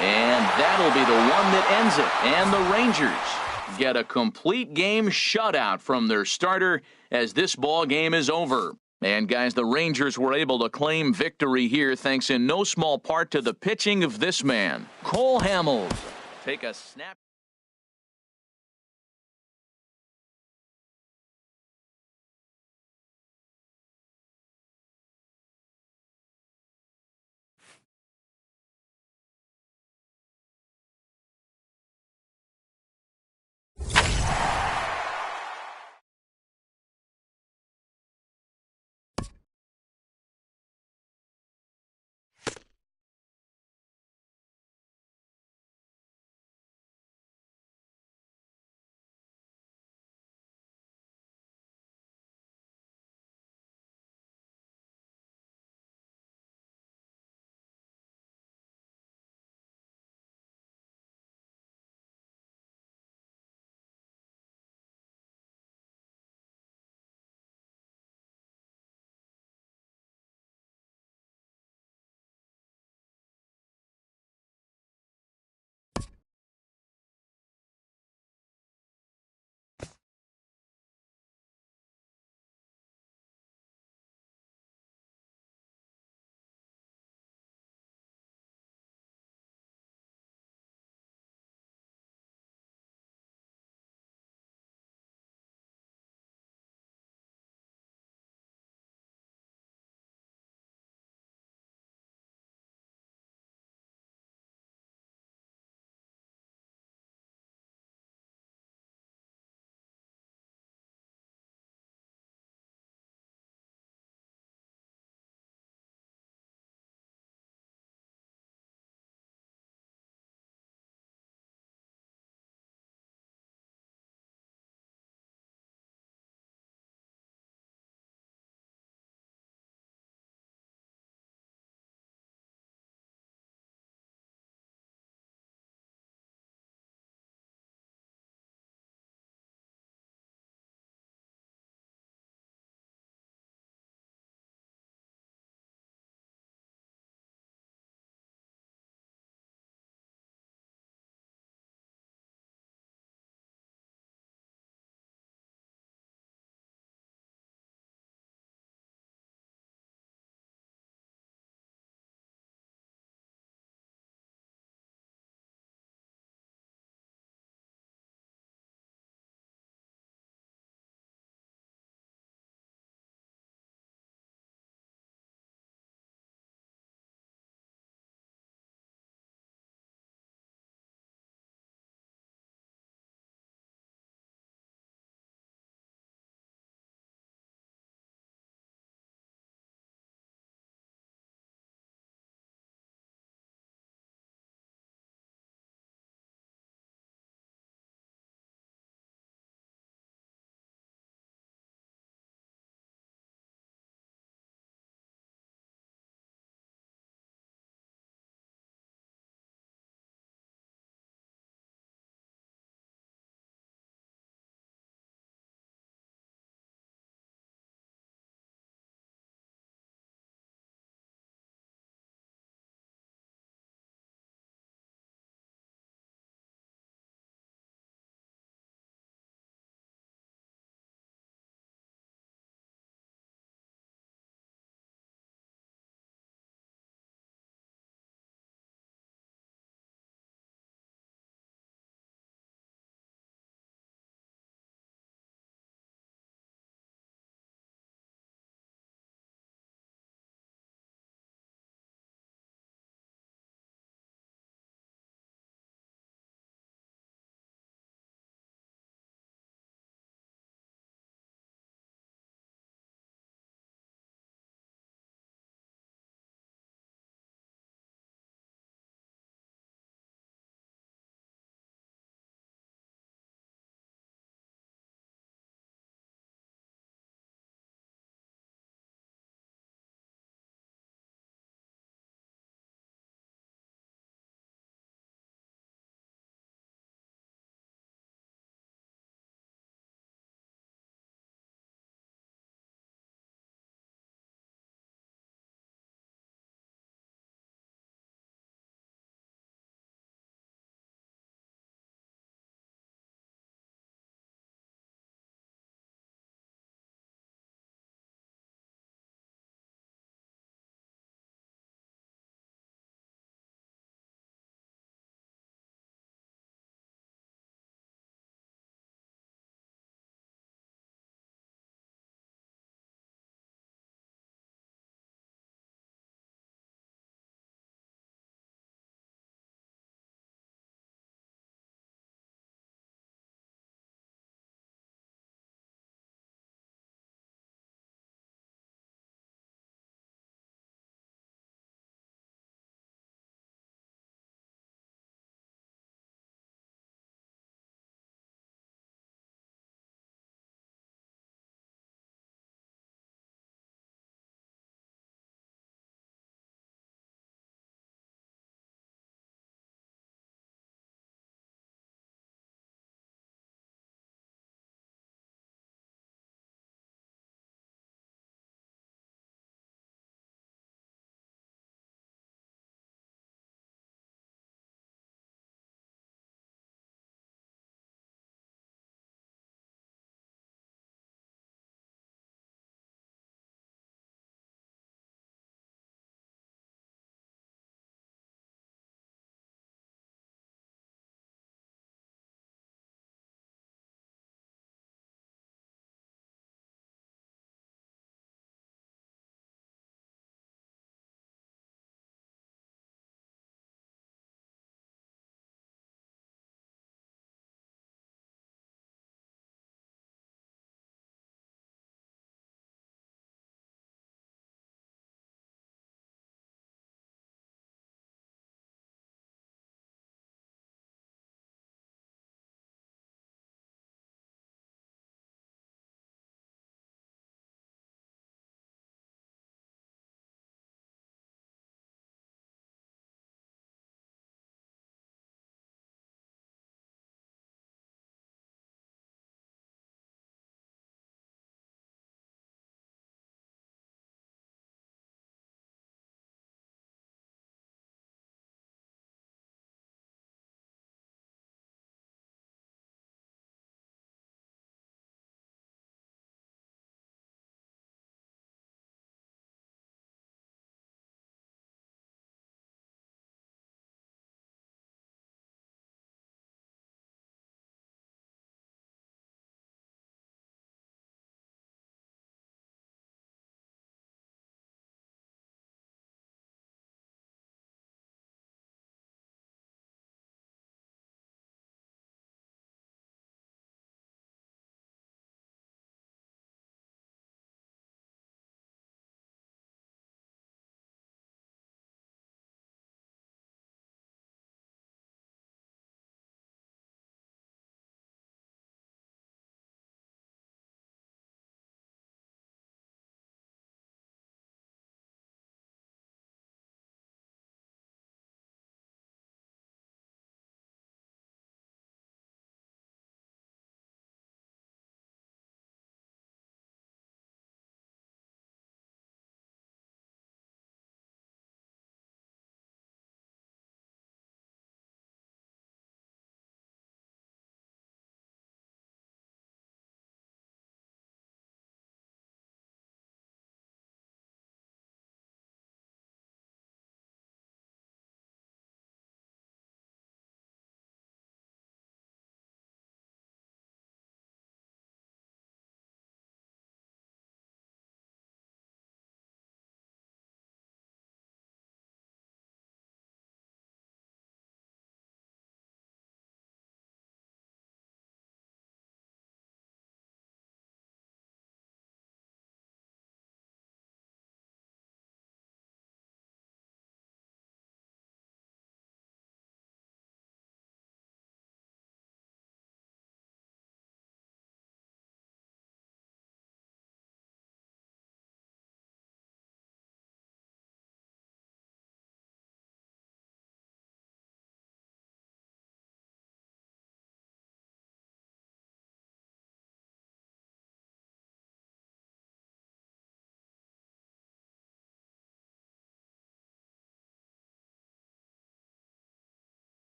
And that'll be the one that ends it. And the Rangers get a complete game shutout from their starter as this ball game is over. And guys, the Rangers were able to claim victory here thanks in no small part to the pitching of this man, Cole Hamels. Take a snap.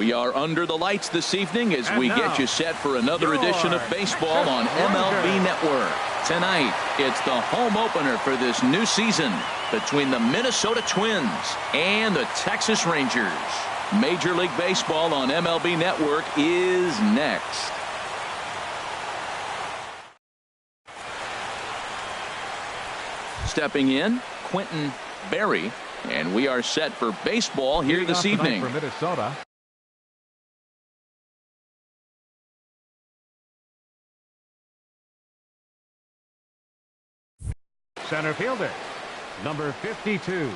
We are under the lights this evening as we get you set for another edition of baseball on MLB Network. Tonight, it's the home opener for this new season between the Minnesota Twins and the Texas Rangers. Major League Baseball on MLB Network is next. Stepping in, Quentin Berry, and we are set for baseball here this evening. For Minnesota. Center fielder, number 52.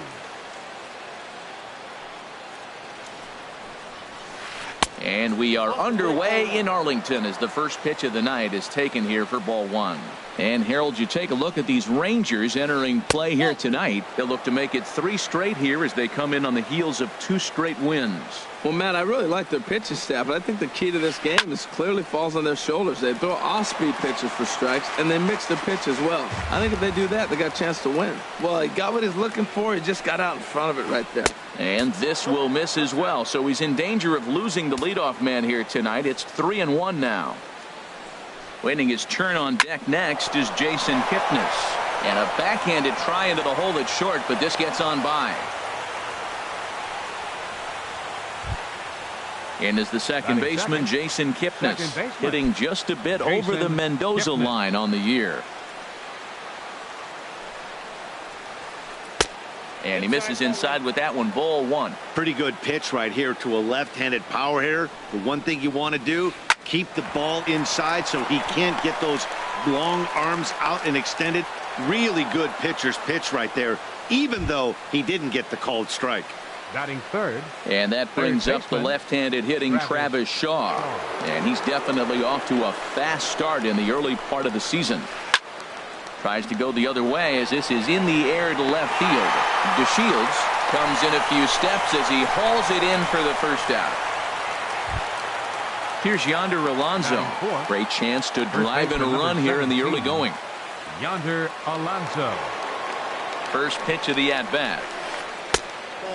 And we are underway in Arlington as the first pitch of the night is taken here for ball one. And Harold, you take a look at these Rangers entering play here tonight. They'll look to make it 3 straight here as they come in on the heels of 2 straight wins. Well, Matt, I really like their pitching staff, but I think the key to this game is clearly falls on their shoulders. They throw off-speed pitches for strikes, and they mix the pitch as well. I think if they do that, they got a chance to win. Well, he got what he's looking for. He just got out in front of it right there. And this will miss as well, so he's in danger of losing the leadoff man here tonight. It's 3-1 now. Waiting his turn on deck next is Jason Kipnis. And a backhanded try into the hole that's short, but this gets on by. And is the second baseman, Jason Kipnis, hitting just a bit over the Mendoza line on the year. And he misses inside with that one, ball 1. Pretty good pitch right here to a left-handed power hitter. The one thing you want to do, keep the ball inside so he can't get those long arms out and extended. Really good pitcher's pitch right there, even though he didn't get the called strike. Batting third. And that brings up the left-handed hitting Travis Shaw. And he's definitely off to a fast start in the early part of the season. Tries to go the other way as this is in the air to left field. DeShields comes in a few steps as he hauls it in for the first out. Here's Yonder Alonso. Great chance to drive in a run here in the early going. Yonder Alonso. First pitch of the at-bat.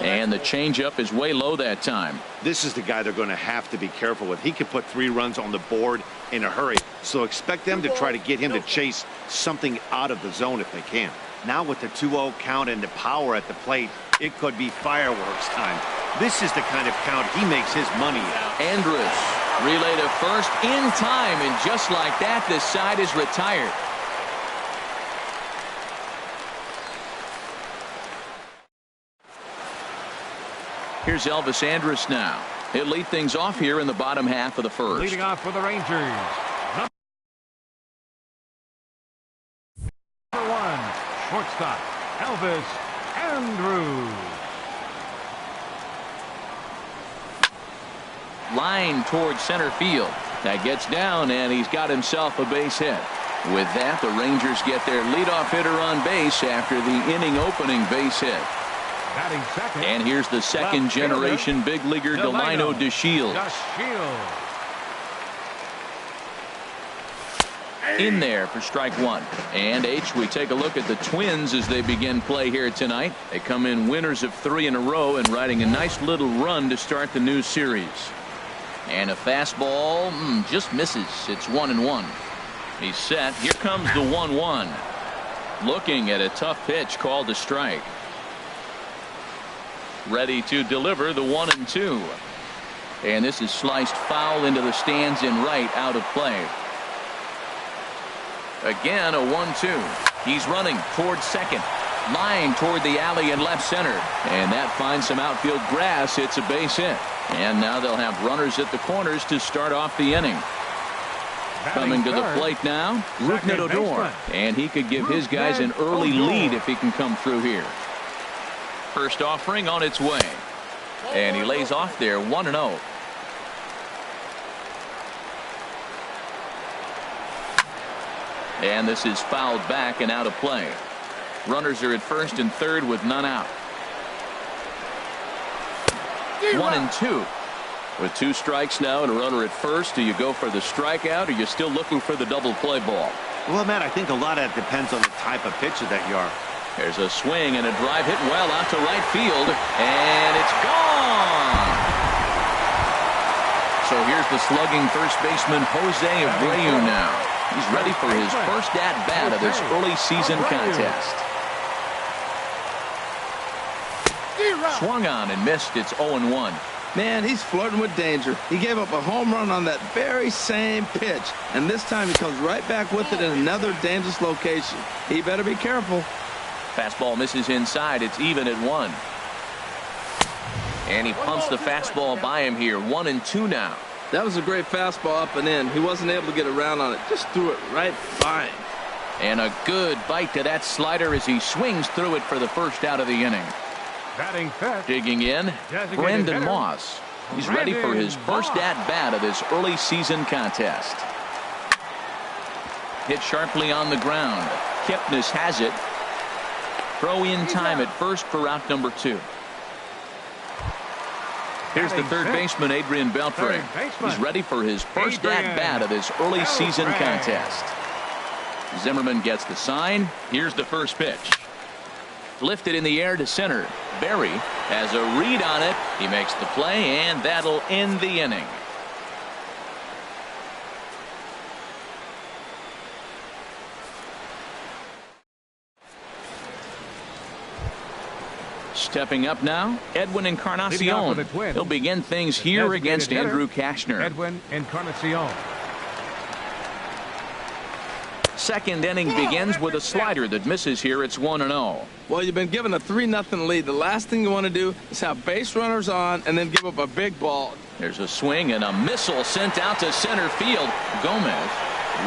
And the changeup is way low that time. This is the guy they're going to have to be careful with. He could put 3 runs on the board in a hurry. So expect them to try to get him to chase something out of the zone if they can. Now with the 2-0 count and the power at the plate, it could be fireworks time. This is the kind of count he makes his money at. Andrus relay to first in time, and just like that, this side is retired. Here's Elvis Andrus now. He'll lead things off here in the bottom half of the first. Leading off for the Rangers. Number 1, shortstop, Elvis Andrus. Line towards center field. That gets down, and he's got himself a base hit. With that, the Rangers get their leadoff hitter on base after the inning opening base hit. Second, and here's the second generation big leaguer Delino DeShields. In there for strike 1. And we take a look at the Twins as they begin play here tonight. They come in winners of 3 in a row and riding a nice little run to start the new series. And a fastball just misses. It's 1-1. He's set. Here comes the 1-1. Looking at a tough pitch called a strike. Ready to deliver the 1-2. And this is sliced foul into the stands in right, out of play. Again, a 1-2. He's running towards second. Line toward the alley in left center. And that finds some outfield grass. It's a base hit. And now they'll have runners at the corners to start off the inning. Coming to the plate now, Rougned Odor. And he could give his guys an early lead if he can come through here. First offering on its way. And he lays off there 1-0. And this is fouled back and out of play. Runners are at first and third with none out. 1-2. With 2 strikes now and a runner at first, do you go for the strikeout or are you still looking for the double play ball? Well, Matt, I think a lot of that depends on the type of pitcher that you are. There's a swing and a drive hit well out to right field, and it's gone. So here's the slugging first baseman Jose Abreu now. He's ready for his first at-bat of this early season contest. Swung on and missed. It's 0-1. Man, he's flirting with danger. He gave up a home run on that very same pitch, and this time he comes right back with it in another dangerous location. He better be careful. Fastball misses inside. It's even at 1. And he pumps the fastball by him here. 1-2 now. That was a great fastball up and in. He wasn't able to get around on it. Just threw it right by him. And a good bite to that slider as he swings through it for the first out of the inning. Batting fifth. Digging in, Brandon Moss. He's ready for his first at-bat of this early season contest. Hit sharply on the ground. Kipnis has it. Throw in time at first for out number 2. Here's the third baseman, Adrian Beltre. He's ready for his first at-bat of this early season contest. Zimmerman gets the sign. Here's the first pitch. Lifted in the air to center. Berry has a read on it. He makes the play, and that'll end the inning. Stepping up now, Edwin Encarnacion. He'll begin things here against Andrew Cashner. Edwin Encarnacion. Second inning begins with a slider that misses here. It's 1-0. Well, you've been given a 3-0 lead. The last thing you want to do is have base runners on and then give up a big ball. There's a swing and a missile sent out to center field. Gomez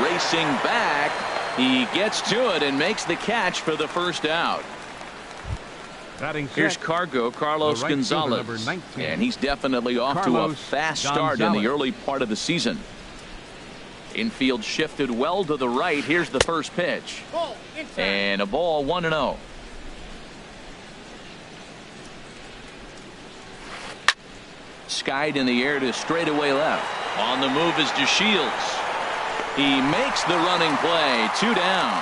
racing back. He gets to it and makes the catch for the first out. Here's Carlos Gonzalez, and he's definitely off to a fast start in the early part of the season. Infield shifted well to the right. Here's the first pitch, and a ball. 1-0. Skied in the air to straightaway left. On the move is DeShields. He makes the running play. 2 down.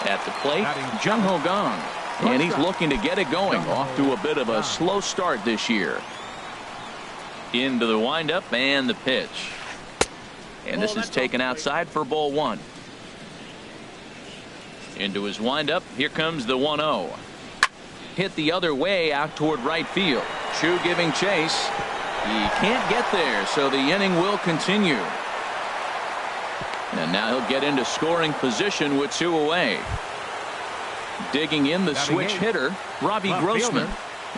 At the plate, Jung Ho Gong, and he's looking to get it going. Off to a bit of a slow start this year. Into the windup and the pitch, and this is taken outside for ball 1. Into his windup. Here comes the 1-0. Hit the other way out toward right field. Chu giving chase. He can't get there, so the inning will continue. And now he'll get into scoring position with 2 away. Digging in the switch hitter, Robbie Grossman.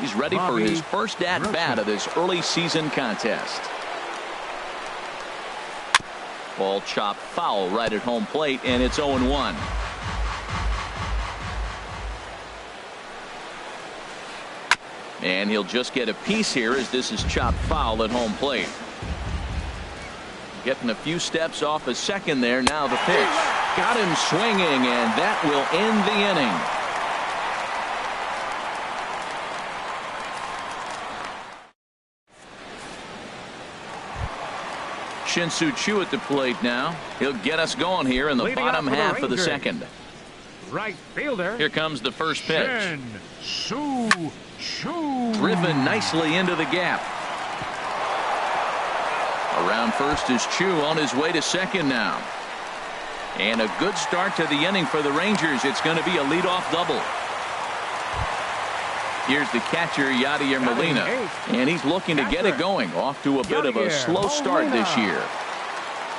He's ready for his first at-bat of this early season contest. Ball chopped foul right at home plate, and it's 0-1. And he'll just get a piece here as this is chopped foul at home plate. Getting a few steps off a second there. Now the pitch. Got him swinging, and that will end the inning. Shin-Soo Choo at the plate now. He'll get us going here in the bottom half of the second. Right fielder. Here comes the first pitch. Shin-Soo Choo. Driven nicely into the gap. Around first is Chu on his way to second now. And a good start to the inning for the Rangers. It's going to be a leadoff double. Here's the catcher, Yadier Molina. And he's looking to get it going. Off to a bit of a slow start this year.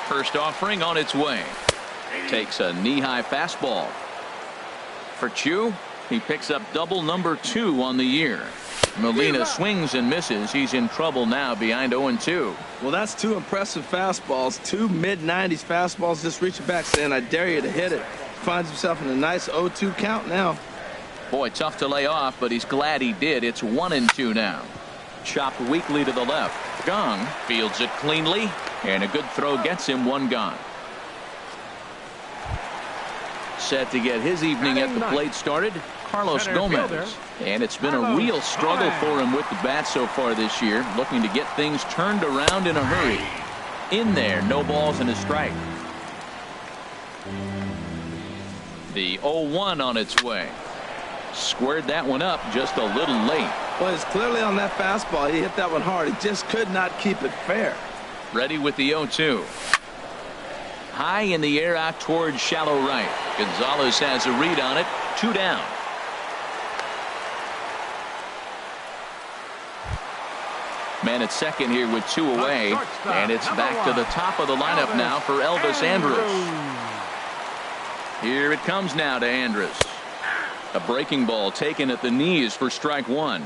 First offering on its way. Takes a knee-high fastball. For Chu, he picks up double number 2 on the year. Molina swings and misses. He's in trouble now behind 0-2. Well, that's 2 impressive fastballs. 2 mid-90s fastballs just reaching back saying, I dare you to hit it. Finds himself in a nice 0-2 count now. Boy, tough to lay off, but he's glad he did. It's 1-2 now. Chopped weakly to the left. Gong fields it cleanly, and a good throw gets him 1 gone. Set to get his evening at the plate started, Carlos Gomez. And it's been a real struggle for him with the bat so far this year, looking to get things turned around in a hurry. In there, no balls and a strike. The 0-1 on its way. Squared that one up just a little late. Well, it's clearly on that fastball. He hit that one hard. He just could not keep it fair. Ready with the 0-2. High in the air out towards shallow right. Gonzalez has a read on it. 2 down. Man at second here with 2 away. And it's back to the top of the lineup now for Elvis Andrus. Here it comes now to Andrus. A breaking ball taken at the knees for strike 1.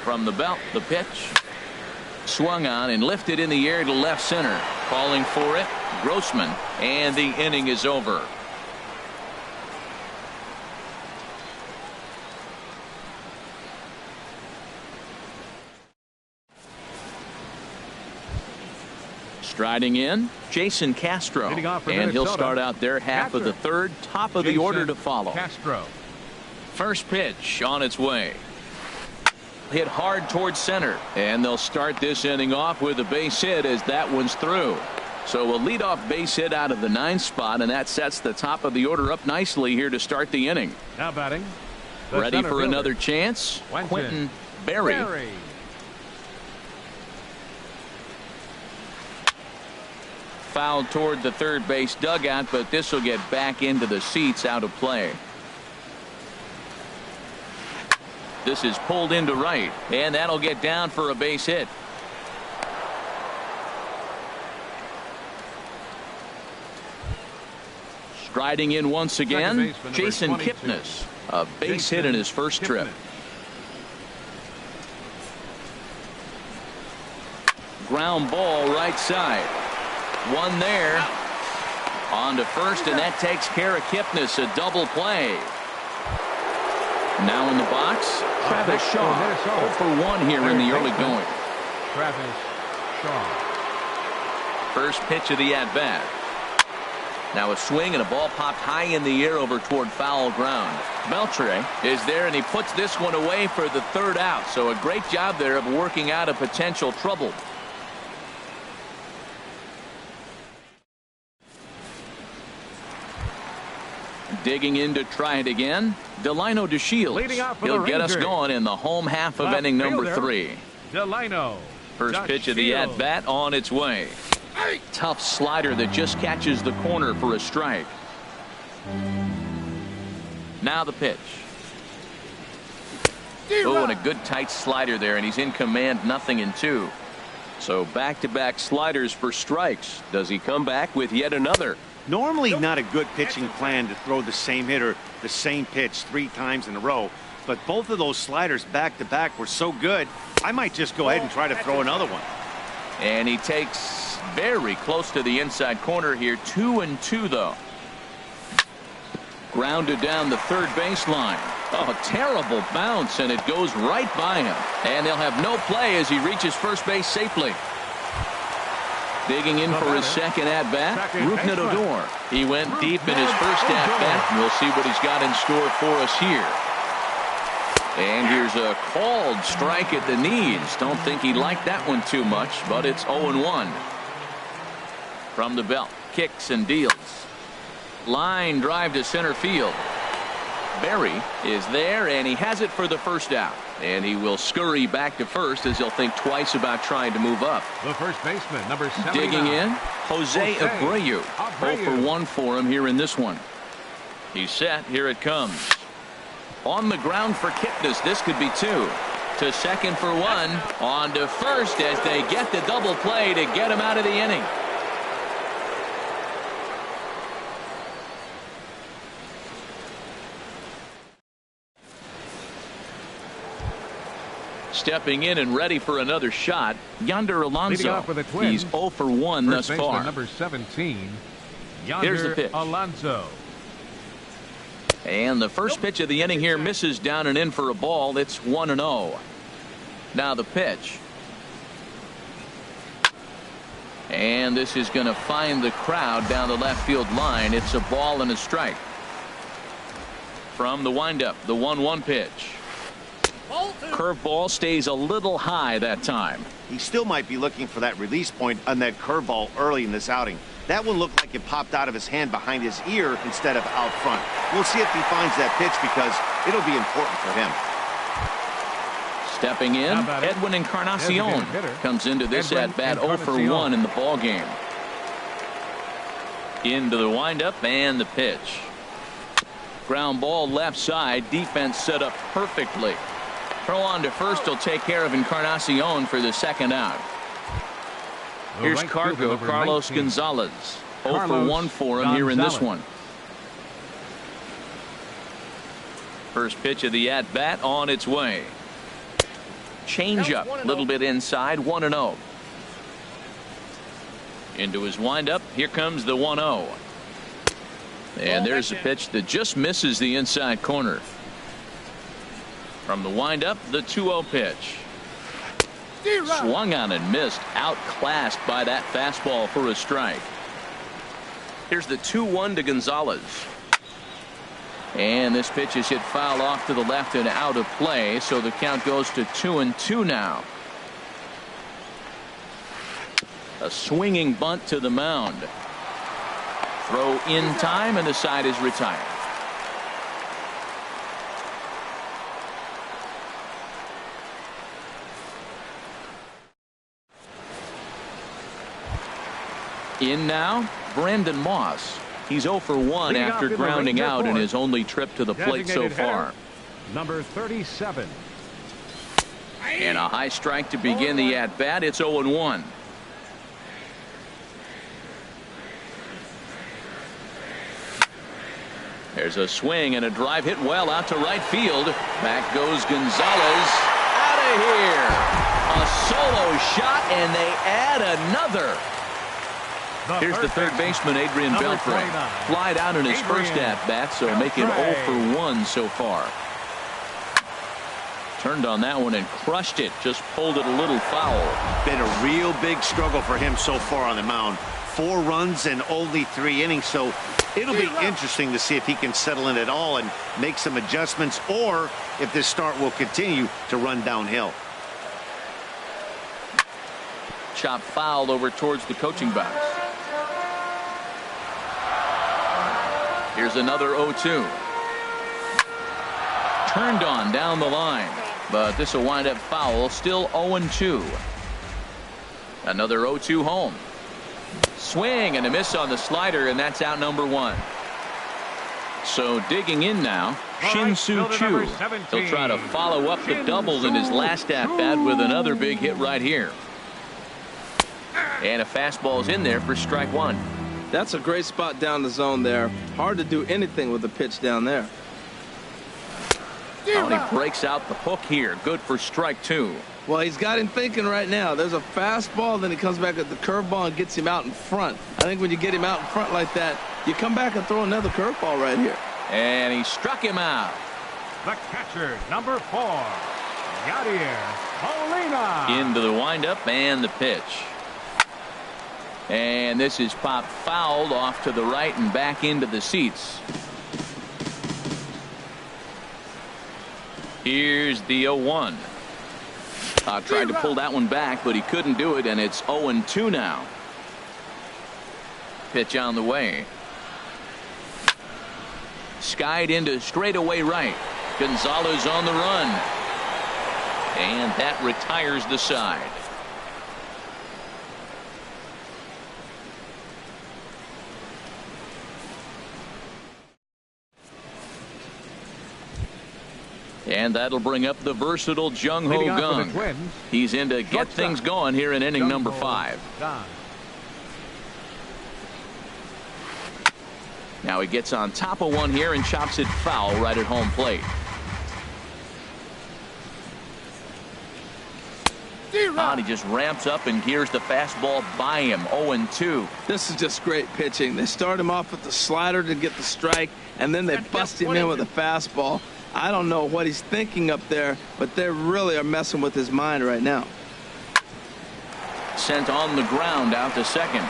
From the belt, the pitch. Swung on and lifted in the air to left center. Calling for it, Grossman. And the inning is over. Striding in, Jason Castro, and he'll start out there half of the third, top of the order to follow. Castro. First pitch on its way. Hit hard towards center, and they'll start this inning off with a base hit as that one's through. So a leadoff base hit out of the 9th spot, and that sets the top of the order up nicely here to start the inning. Now batting. Ready for another chance, Quentin Berry. Fouled toward the third base dugout, but this will get back into the seats out of play. This is pulled into right, and that'll get down for a base hit. Striding in once again, Jason Kipnis, a base hit in his first trip. Ground ball right side. One there. On to first, and that takes care of Kipnis. A double play. Now in the box, Travis Shaw. 0 for 1 here in the early going. Travis Shaw. First pitch of the at-bat. Now a swing and a ball popped high in the air over toward foul ground. Beltre is there, and he puts this one away for the 3rd out. So a great job there of working out a potential trouble. Digging in to try it again, Delino DeShields. He'll get us going in the home half of inning number 3. Delino. First pitch of the at-bat on its way. Tough slider that just catches the corner for a strike. Now the pitch. Oh, and a good tight slider there, and he's in command, 0-2. So back-to-back sliders for strikes. Does he come back with yet another? Normally not a good pitching plan to throw the same hitter the same pitch 3 times in a row, but both of those sliders back-to-back were so good, I might just go ahead and try to throw another one. And he takes very close to the inside corner here. 2-2 though. Grounded down the third baseline. Oh, terrible bounce, and it goes right by him. And they'll have no play as he reaches first base safely. Digging in for his second at-bat, Rougned Odor. He went deep in his first at-bat, and we'll see what he's got in store for us here. And here's a called strike at the knees. Don't think he liked that one too much, but it's 0-1. From the belt, kicks and deals. Line drive to center field. Berry is there, and he has it for the first out. And he will scurry back to first as he'll think twice about trying to move up. The first baseman, number 79. Digging in, Jose Abreu. 0 for 1 for him here in this one. He's set. Here it comes. On the ground for Kipnis. This could be 2. To second for 1. On to first as they get the double play to get him out of the inning. Stepping in and ready for another shot, Yonder Alonso. He's 0 for 1 thus far. Number 17, Here's the pitch. Alonso. And the first pitch of the inning here misses down and in for a ball. It's 1-0. Now the pitch. And this is going to find the crowd down the left field line. It's a ball and a strike. From the windup, the 1-1 pitch. Curveball stays a little high that time. he still might be looking for that release point on that curveball early in this outing. That one looked like it popped out of his hand behind his ear instead of out front. We'll see if he finds that pitch because it'll be important for him. Stepping in, Edwin Encarnacion comes into this at-bat 0 for 1 in the ball game. Into the windup and the pitch. Ground ball left side. Defense set up perfectly. Throw on to first will take care of Encarnacion for the second out. Here's Cargo, Carlos Gonzalez. 0 for 1 for him here in this one. First pitch of the at-bat on its way. Changeup, a little bit inside, 1-0. Into his windup. Here comes the 1-0. And there's a pitch that just misses the inside corner. From the windup, the 2-0 pitch. Swung on and missed. Outclassed by that fastball for a strike. Here's the 2-1 to Gonzalez. And this pitch is hit foul off to the left and out of play, so the count goes to 2-2 now. A swinging bunt to the mound. Throw in time, and the side is retired. In now, Brandon Moss. He's 0 for 1 after grounding out in his only trip to the plate so far. Number 37. And a high strike to begin the at-bat. It's 0-1. There's a swing and a drive hit well out to right field. Back goes Gonzalez. Out of here. A solo shot, and they add another. Here's the third baseman, Adrian Beltre. Flied out in his first at-bat, so make it 0 for 1 so far. Turned on that one and crushed it. Just pulled it a little foul. Been a real big struggle for him so far on the mound. 4 runs and only 3 innings, so it'll be interesting to see if he can settle in at all and make some adjustments, or if this start will continue to run downhill. Chop foul over towards the coaching box. Here's another 0-2. Turned on down the line, but this will wind up foul. Still 0-2. Another 0-2 home. Swing and a miss on the slider, and that's out number 1. So digging in now, Shin-Soo Choo. He'll try to follow up the double in his last at-bat with another big hit right here. And a fastball's in there for strike 1. That's a great spot down the zone there. Hard to do anything with the pitch down there. Oh, and he breaks out the hook here. Good for strike 2. Well, he's got him thinking right now. There's a fastball, then he comes back at the curveball and gets him out in front. I think when you get him out in front like that, you come back and throw another curveball right here. And he struck him out. The catcher, number 4, Yadier Molina. Into the windup and the pitch. And this is popped fouled off to the right and back into the seats. Here's the 0-1. Tried to pull that one back, but he couldn't do it, and it's 0-2 now. Pitch on the way. Skied into straightaway right. Gonzalez on the run. And that retires the side. And that'll bring up the versatile Jung Ho Kang. He's in to get things going here in inning number 5. Now he gets on top of one here and chops it foul right at home plate. He just ramps up and gears the fastball by him. 0-2. This is just great pitching. They start him off with the slider to get the strike, and then they bust him in with a fastball. I don't know what he's thinking up there, but they really are messing with his mind right now. Sent on the ground out to second.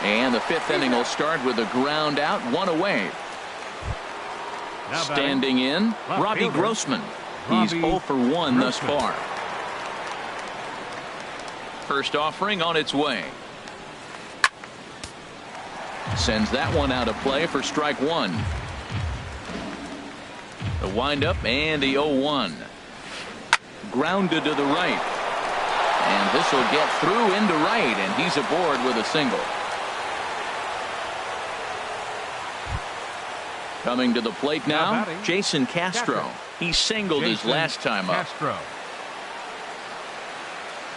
And the 5th inning will start with a ground out, 1 away. Standing in, Robbie Grossman. He's 0 for 1 thus far. First offering on its way. Sends that one out of play for strike one. The windup and the 0-1. Grounded to the right. And this will get through into right, and he's aboard with a single. Coming to the plate now, Jason Castro. He singled his last time up.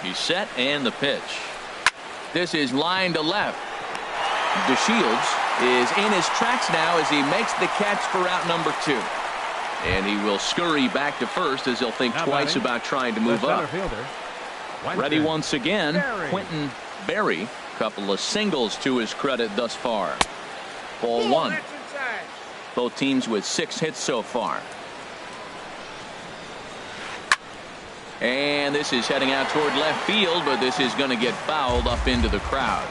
He's set, and the pitch. This is line to left. DeShields is in his tracks now as he makes the catch for out number 2. And he will scurry back to first as he'll think twice about trying to move up. Ready once again, Quentin Berry. Couple of singles to his credit thus far. Ball 1. Both teams with 6 hits so far. And this is heading out toward left field, but this is going to get fouled up into the crowd.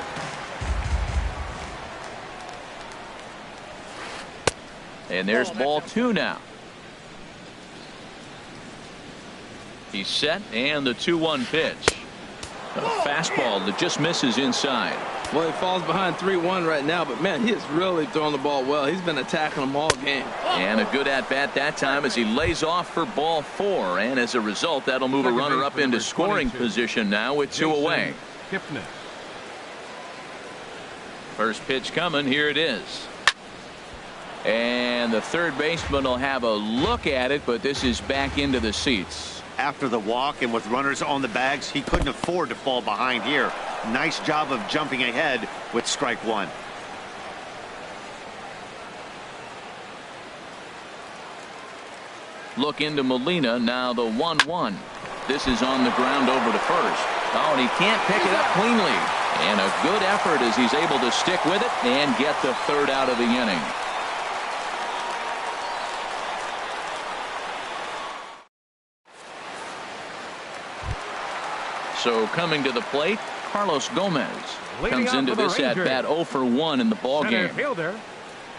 And there's ball 2 now. He's set, and the 2-1 pitch. A fastball that just misses inside. Well, he falls behind 3-1 right now, but man, he is really throwing the ball well. He's been attacking them all game. And a good at-bat that time as he lays off for ball 4. And as a result, that'll move a runner up into scoring position now with 2 away. First pitch coming. Here it is. And the third baseman will have a look at it, but this is back into the seats. After the walk and with runners on the bags, he couldn't afford to fall behind here. Nice job of jumping ahead with strike 1. Look into Molina now. The 1-1. This is on the ground over to first. Oh, and he can't pick it up cleanly. And a good effort as he's able to stick with it and get the third out of the inning. So coming to the plate, Carlos Gomez comes into this at bat 0 for 1 in the ball game. Fielder,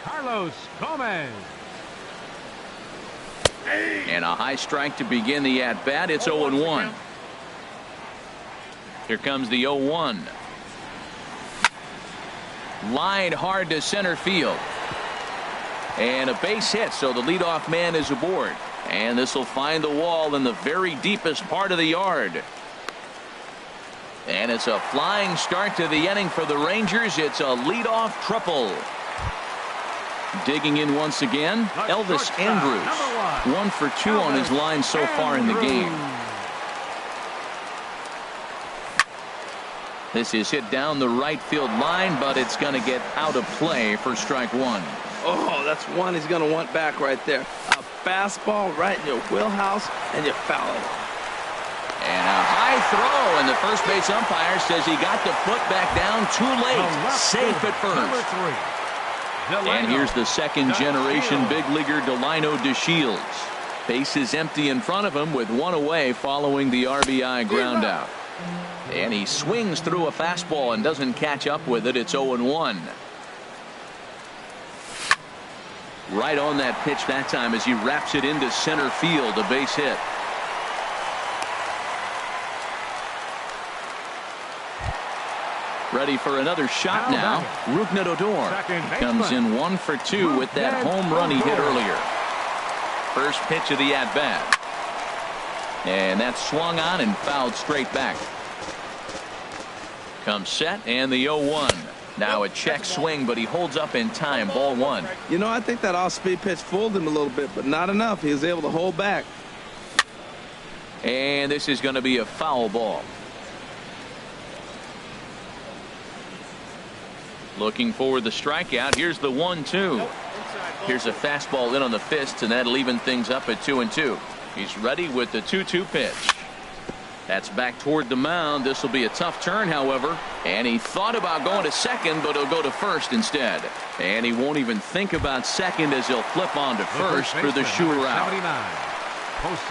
Carlos Gomez. And a high strike to begin the at bat. It's 0-1. Here comes the 0-1. Line hard to center field. And a base hit, so the leadoff man is aboard. And this will find the wall in the very deepest part of the yard. And it's a flying start to the inning for the Rangers. It's a leadoff triple. Digging in once again, Elvis Andrus. 1 for 2 on his line so far in the game. This is hit down the right field line, but it's going to get out of play for strike 1. Oh, that's one he's going to want back right there. A fastball right in your wheelhouse, and you foul it. And a high throw, and the first base umpire says he got the foot back down too late. Safe at first. And here's the second generation big leaguer Delino DeShields. Base is empty in front of him with 1 away following the RBI ground out. And he swings through a fastball and doesn't catch up with it. It's 0-1. Right on that pitch that time as he wraps it into center field, a base hit. Ready for another shot now. Rougned Odor comes in 1 for 2 with that home run he hit earlier. First pitch of the at-bat. And that's swung on and fouled straight back. Comes set, and the 0-1. Now a check swing, but he holds up in time. Ball 1. You know, I think that off-speed pitch fooled him a little bit, but not enough. He was able to hold back. And this is going to be a foul ball. Looking for the strikeout. Here's the 1-2. Here's a fastball in on the fist, and that'll even things up at 2-2. He's ready with the 2-2 pitch. That's back toward the mound. This will be a tough turn, however. And he thought about going to second, but he'll go to first instead. And he won't even think about second as he'll flip on to first for the sure out.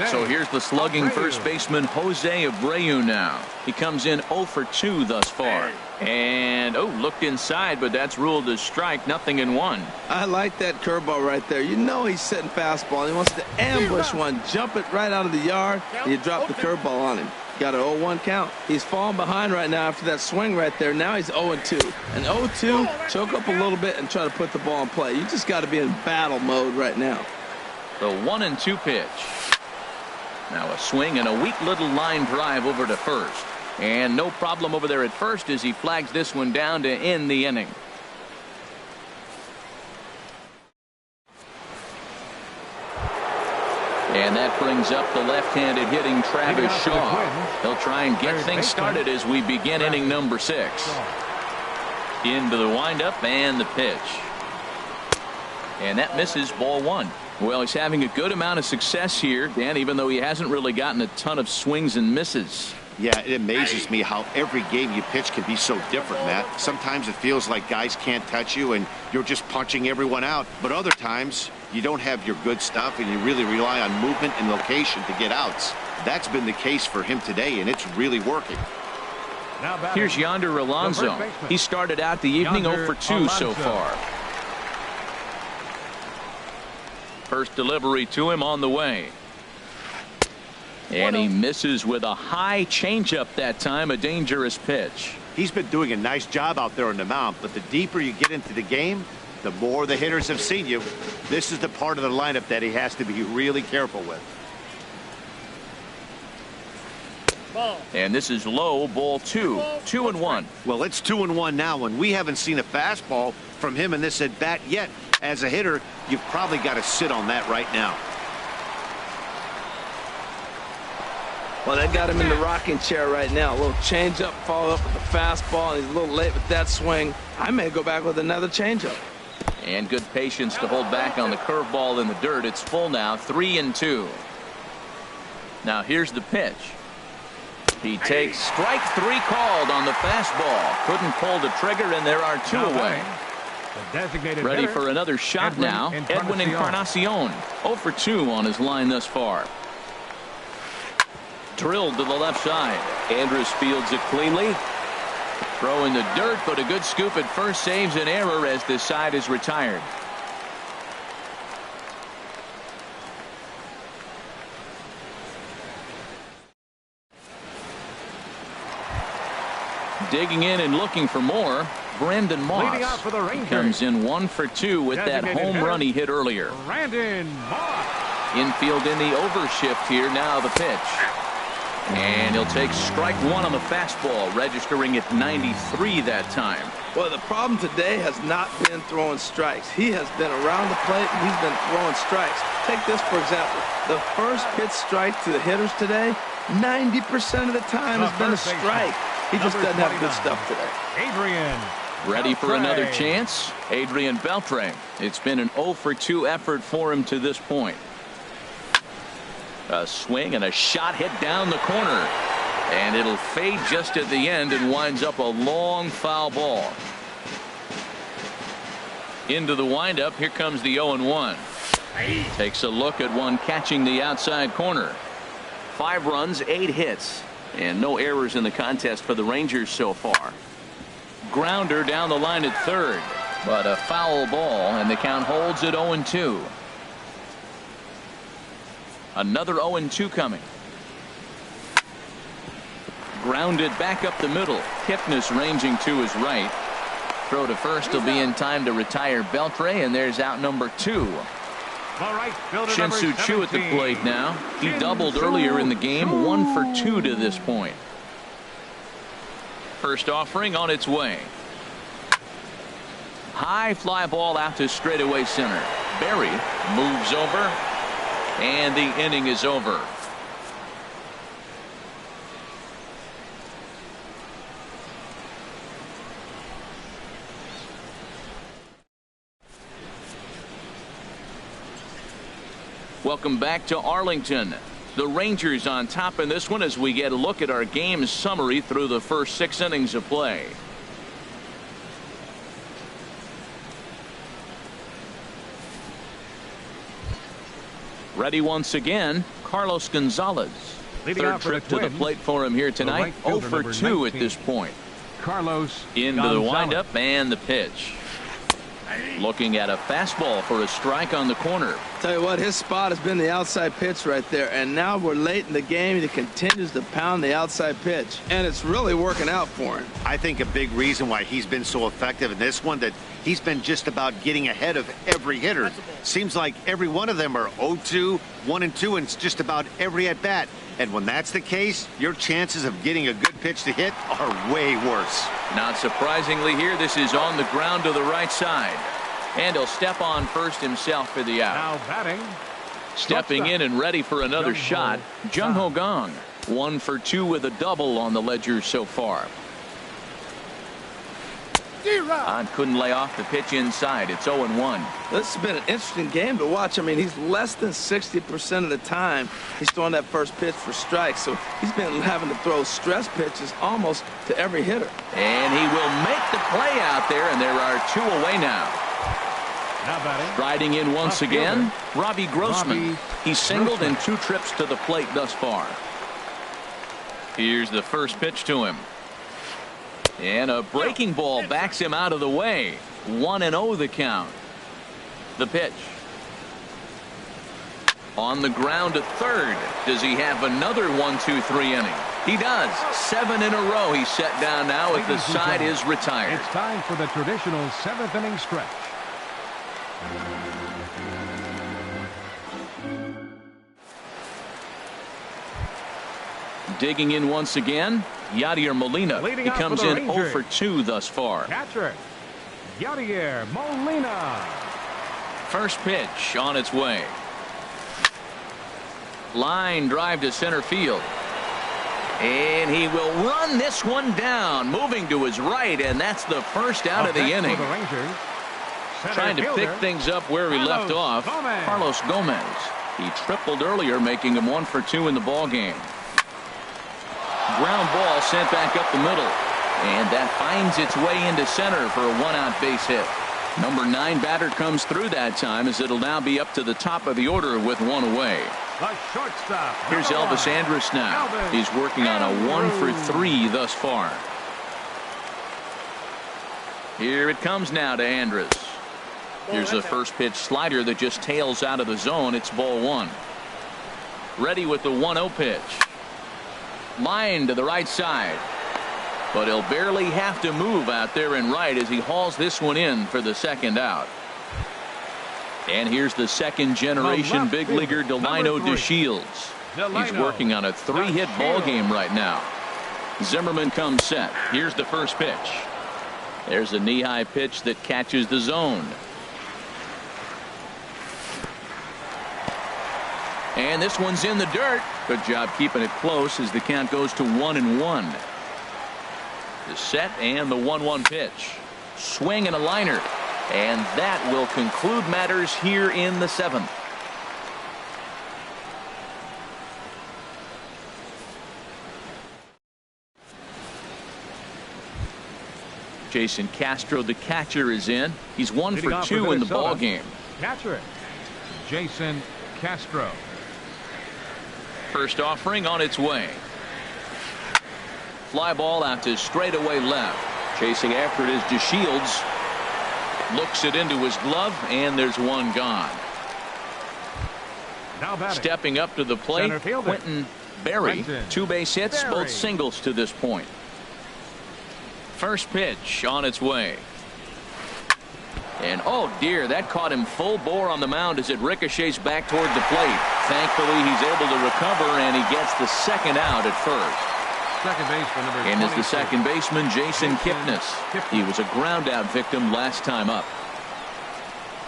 So here's the slugging first baseman Jose Abreu now. He comes in 0 for 2 thus far. And looked inside, but that's ruled as strike. 0-1. I like that curveball right there. You know he's setting fastball. He wants to ambush one, jump it right out of the yard, and you drop the curveball on him. Got an 0-1 count. He's falling behind right now after that swing right there. Now he's 0-2. And 0-2, choke up a little bit and try to put the ball in play. You just got to be in battle mode right now. The 1-2 pitch. Now a swing and a weak little line drive over to first. And no problem over there at first as he flags this one down to end the inning. And that brings up the left-handed hitting Travis Shaw. He'll try and get things started as we begin inning number 6. Into the windup and the pitch. And that misses, ball 1. Well, he's having a good amount of success here, Dan, even though he hasn't really gotten a ton of swings and misses. Yeah, it amazes me how every game you pitch can be so different, Matt. Sometimes it feels like guys can't touch you and you're just punching everyone out. But other times you don't have your good stuff and you really rely on movement and location to get outs. That's been the case for him today, and it's really working. Here's Yonder Alonso. He started out the evening 0 for 2 so far. First delivery to him on the way. And he misses with a high changeup that time, a dangerous pitch. He's been doing a nice job out there on the mound, but the deeper you get into the game, the more the hitters have seen you. This is the part of the lineup that he has to be really careful with. And this is low, ball 2. 2-1. Well, it's 2-1 now, and we haven't seen a fastball from him in this at bat yet. As a hitter, you've probably got to sit on that right now. Well, that got him in the rocking chair right now. A little changeup, follow up with the fastball, and he's a little late with that swing. I may go back with another changeup. And good patience to hold back on the curveball in the dirt. It's full now, 3-2. Now here's the pitch. He takes strike 3 called on the fastball. Couldn't pull the trigger, and there are 2 away. Ready for another shot now. Edwin Encarnacion, 0 for 2 on his line thus far. Drilled to the left side. Andrus fields it cleanly. Throw in the dirt, but a good scoop at first saves an error as this side is retired. Digging in and looking for more, Brandon Moss. Comes in 1 for 2 with that home run he hit earlier. Brandon Moss. Infield in the overshift here. Now the pitch. And he'll take strike 1 on the fastball, registering at 93 that time. Well, the problem today has not been throwing strikes. He has been around the plate, and he's been throwing strikes. Take this, for example. The first pitch strike to the hitters today, 90% of the time has been a strike. He just doesn't have good stuff today. Adrian. Ready for another chance? Adrian Beltre. It's been an 0 for 2 effort for him to this point. A swing and a shot hit down the corner. And it'll fade just at the end and winds up a long foul ball. Into the windup. Here comes the 0-1. Takes a look at one catching the outside corner. 5 runs, 8 hits. And no errors in the contest for the Rangers so far. Grounder down the line at third. But a foul ball, and the count holds at 0-2. Another 0-2 coming. Grounded back up the middle. Kipnis ranging to his right. Throw to first will be in time to retire Beltre, and there's out number 2. Shin-Soo Choo at the plate now. He doubled earlier in the game. 1 for 2 to this point. First offering on its way. High fly ball out to straightaway center. Berry moves over, and the inning is over. Welcome back to Arlington. The Rangers on top in this one as we get a look at our game summary through the first 6 innings of play. Ready once again, Carlos Gonzalez. Third trip to the plate for him here tonight. 0 for 2 at this point. Carlos into the windup and the pitch. Looking at a fastball for a strike on the corner. Tell you what, his spot has been the outside pitch right there, and now we're late in the game. He continues to pound the outside pitch, and it's really working out for him. I think a big reason why he's been so effective in this one, that he's been just about getting ahead of every hitter. Seems like every one of them are 0-2, 1-2, and it's just about every at bat. And when that's the case, your chances of getting a good pitch to hit are way worse. Not surprisingly here, this is on the ground to the right side. And he'll step on first himself for the out. Now batting. Stepping in and ready for another shot, Jung Ho Gong. 1 for 2 with a double on the ledger so far. Couldn't lay off the pitch inside. It's 0-1. This has been an interesting game to watch. I mean, he's less than 60% of the time he's throwing that first pitch for strikes. So he's been having to throw stress pitches almost to every hitter. And he will make the play out there, and there are 2 away now. Riding in once again, Robbie Grossman. He's singled in 2 trips to the plate thus far. Here's the first pitch to him. And a breaking ball backs him out of the way. 1-0 the count. The pitch. On the ground to third. Does he have another 1-2-3 inning? He does. 7 in a row he's set down now as the side is retired. It's time for the traditional 7th inning stretch. Digging in once again, Yadier Molina. He comes in 0 for 2 thus far. Catcher, Yadier Molina. First pitch on its way. Line drive to center field. And he will run this one down, moving to his right, and that's the first out of the inning. Trying to pick things up where he left off, Carlos Gomez. He tripled earlier, making him 1 for 2 in the ball game. Ground ball sent back up the middle, and that finds its way into center for a 1-out base hit. Number 9 batter comes through that time, as it'll now be up to the top of the order with 1 away. The shortstop. Here's Elvis Andrus now. He's working on a 1 for 3 thus far. Here it comes now to Andrus. Here's a first pitch slider that just tails out of the zone. It's ball 1. Ready with the 1-0 pitch. Line to the right side. But he'll barely have to move out there in right as he hauls this one in for the second out. And here's the second generation big leaguer Delino DeShields. He's working on a 3-hit ball game right now. Zimmerman comes set. Here's the first pitch. There's a knee-high pitch that catches the zone. And this one's in the dirt. Good job keeping it close as the count goes to 1-1. The set and the 1-1 pitch. Swing and a liner. And that will conclude matters here in the 7th. Jason Castro, the catcher, is in. He's 1 for 2 in the ball game. Catcher, Jason Castro. First offering on its way. Fly ball out to straightaway left. Chasing after it is DeShields. Looks it into his glove, and there's one gone. Now stepping up to the plate, Quentin Berry. 2 base hits, both singles to this point. First pitch on its way. And oh dear, that caught him full bore on the mound as it ricochets back toward the plate. Thankfully, he's able to recover, and he gets the second out at first. Second baseman number 26. And is the second baseman Jason Kipnis. He was a ground out victim last time up.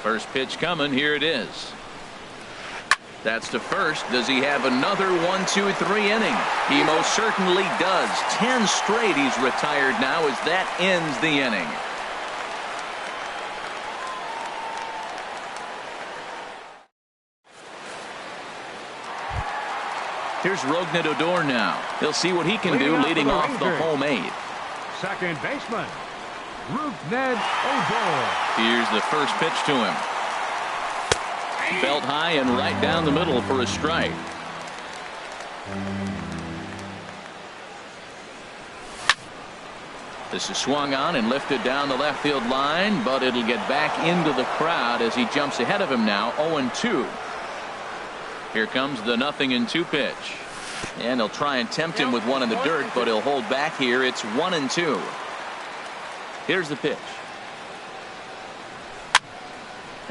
First pitch coming. Here it is. That's to first. Does he have another 1-2-3 inning? He most certainly does. 10 straight he's retired now as that ends the inning. Here's Rougned Odor now. He'll see what he can do leading off the home 8. Second baseman, Rougned Odor. Here's the first pitch to him. Belt high and right down the middle for a strike. This is swung on and lifted down the left field line, but it'll get back into the crowd as he jumps ahead of him now. 0-2. Here comes the 0-2 pitch. And they'll try and tempt him with one in the dirt, but he'll hold back here. It's 1-2. Here's the pitch.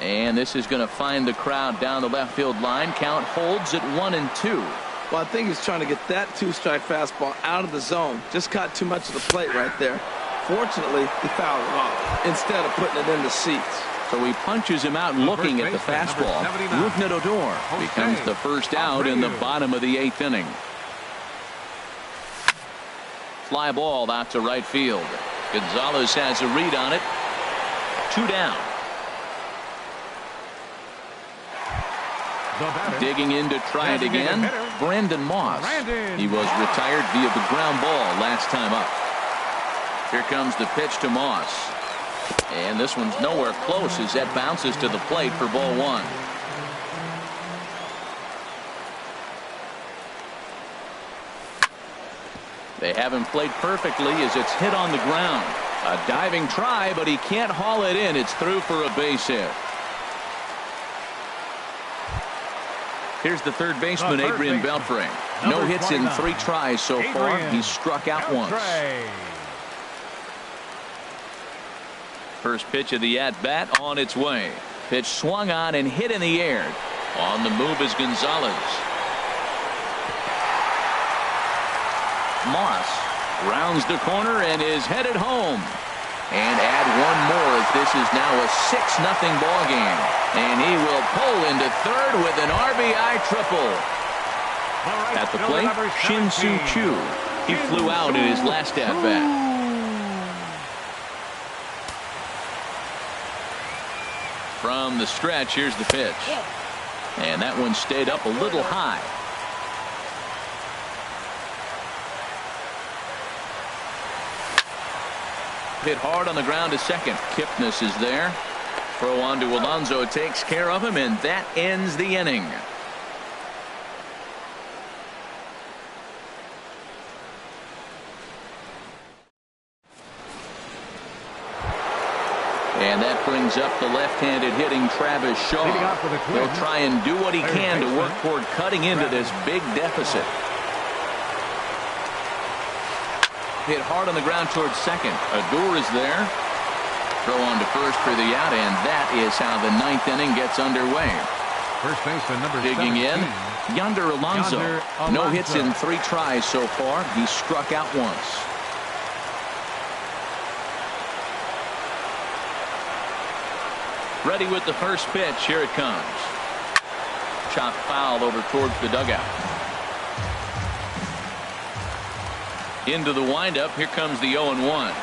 And this is going to find the crowd down the left field line. Count holds at 1-2. Well, I think he's trying to get that two-strike fastball out of the zone. Just caught too much of the plate right there. Fortunately, he fouled it off instead of putting it in the seats. So he punches him out looking at the fastball. Rougned Odor becomes the first out in the bottom of the 8th inning. Fly ball out to right field. Gonzalez has a read on it. 2 down. Digging in to try it again, Brandon Moss. He was retired via the ground ball last time up. Here comes the pitch to Moss. And this one's nowhere close as that bounces to the plate for ball 1. They have him played perfectly as it's hit on the ground. A diving try, but he can't haul it in. It's through for a base hit. Here's the third baseman, Adrian Beltre. No hits in 3 tries so far. He's struck out once. First pitch of the at-bat on its way. Pitch swung on and hit in the air. On the move is Gonzalez. Moss rounds the corner and is headed home. And add one more as this is now a 6-0 ball game. And he will pull into third with an RBI triple. At the plate, Shin-Soo Choo. He flew out in his last at-bat. From the stretch, here's the pitch. And that one stayed up a little high. Hit hard on the ground to second. Kipnis is there. Throw on to Alonso takes care of him, and that ends the inning. And that brings up the left-handed hitting Travis Shaw. He'll try and do what he can to work toward cutting into this big deficit. Hit hard on the ground towards second. Odor is there. Throw on to first for the out, and that is how the 9th inning gets underway. First baseman number digging 17. In, Yonder Alonso. No hits in 3 tries so far. He struck out once. Ready with the first pitch. Here it comes. Chopped foul over towards the dugout. Into the windup. Here comes the 0-1.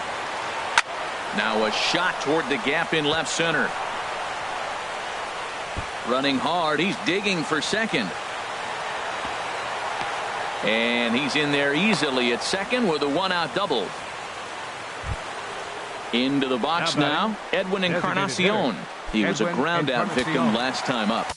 Now a shot toward the gap in left center. Running hard. He's digging for second. And he's in there easily at second with a 1-out double. Into the box now, Edwin Encarnacion. He was a ground out victim last time up.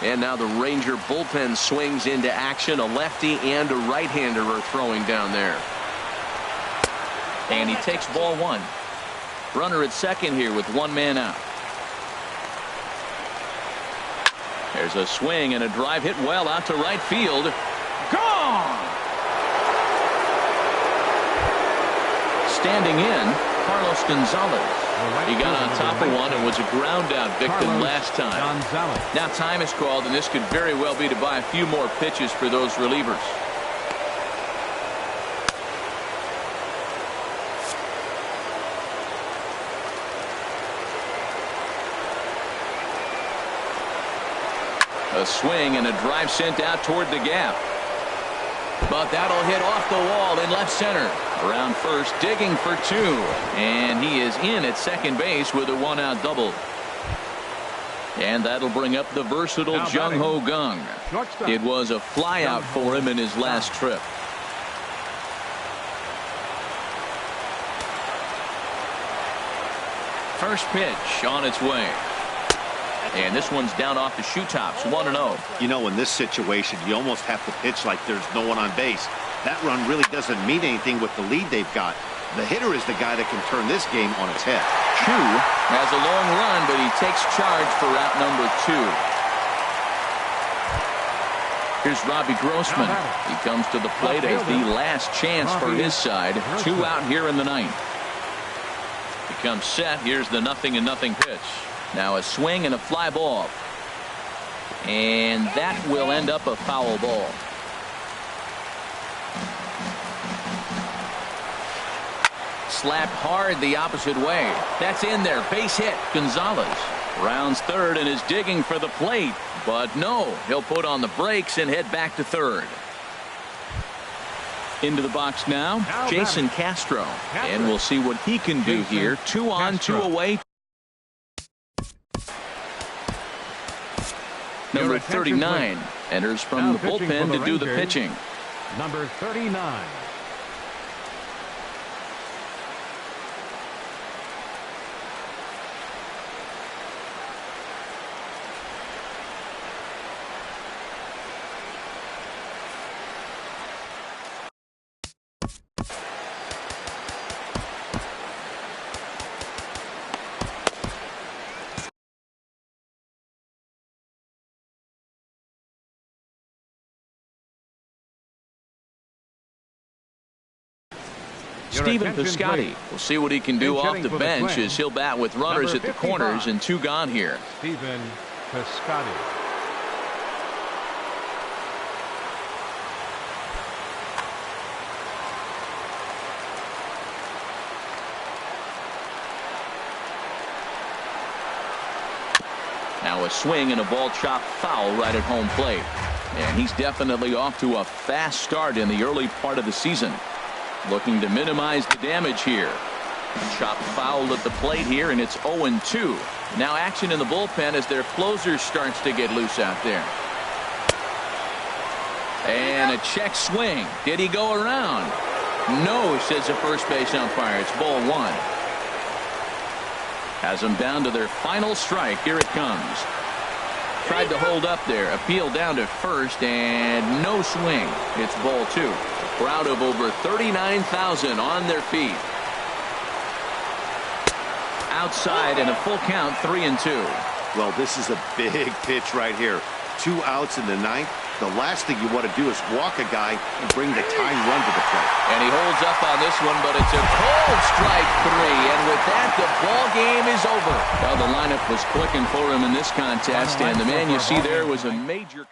And now the Ranger bullpen swings into action. A lefty and a right-hander are throwing down there. And he takes ball 1. Runner at second here with 1 man out. There's a swing and a drive hit well out to right field. Gone! Standing in, Carlos Gonzalez. He got on top of one and was a ground out victim last time. Now time is called, and this could very well be to buy a few more pitches for those relievers. A swing and a drive sent out toward the gap. But that'll hit off the wall in left center. Around first, digging for 2. And he is in at second base with a 1-out double. And that'll bring up the versatile Jung Ho Kang. It was a flyout for him in his last trip. First pitch on its way. And this one's down off the shoe tops, 1-0. You know, in this situation, you almost have to pitch like there's no one on base. That run really doesn't mean anything with the lead they've got. The hitter is the guy that can turn this game on its head. Chu has a long run, but he takes charge for route number 2. Here's Robbie Grossman. He comes to the plate as the last chance for his side. 2 out here in the ninth. He comes set. Here's the 0-0 pitch. Now a swing and a fly ball. And that will end up a foul ball. Slapped hard the opposite way. That's in there. Base hit. Gonzalez rounds third and is digging for the plate. But no, he'll put on the brakes and head back to third. Into the box now, Jason Castro. And we'll see what he can do here. 2 on, 2 away. Number 39 enters from the bullpen to do the pitching. Number 39. Stephen Piscotty. We'll see what he can do off the bench as he'll bat with runners at the corners and 2 gone here. Stephen Piscotty. Now a swing and a ball chopped foul right at home plate. And he's definitely off to a fast start in the early part of the season. Looking to minimize the damage here. Chopped foul at the plate here, and it's 0-2. Now action in the bullpen as their closer starts to get loose out there. And a check swing. Did he go around? No, says the first base umpire. It's ball 1. Has them down to their final strike. Here it comes. Tried to hold up there. Appeal down to first, and no swing. It's ball 2. Crowd of over 39,000 on their feet. Outside and a full count, 3-2. Well, this is a big pitch right here. 2 outs in the ninth. The last thing you want to do is walk a guy and bring the tying run to the plate. And he holds up on this one, but it's a cold strike 3. And with that, the ball game is over. Well, the lineup was clicking for him in this contest, and the man you see there was a major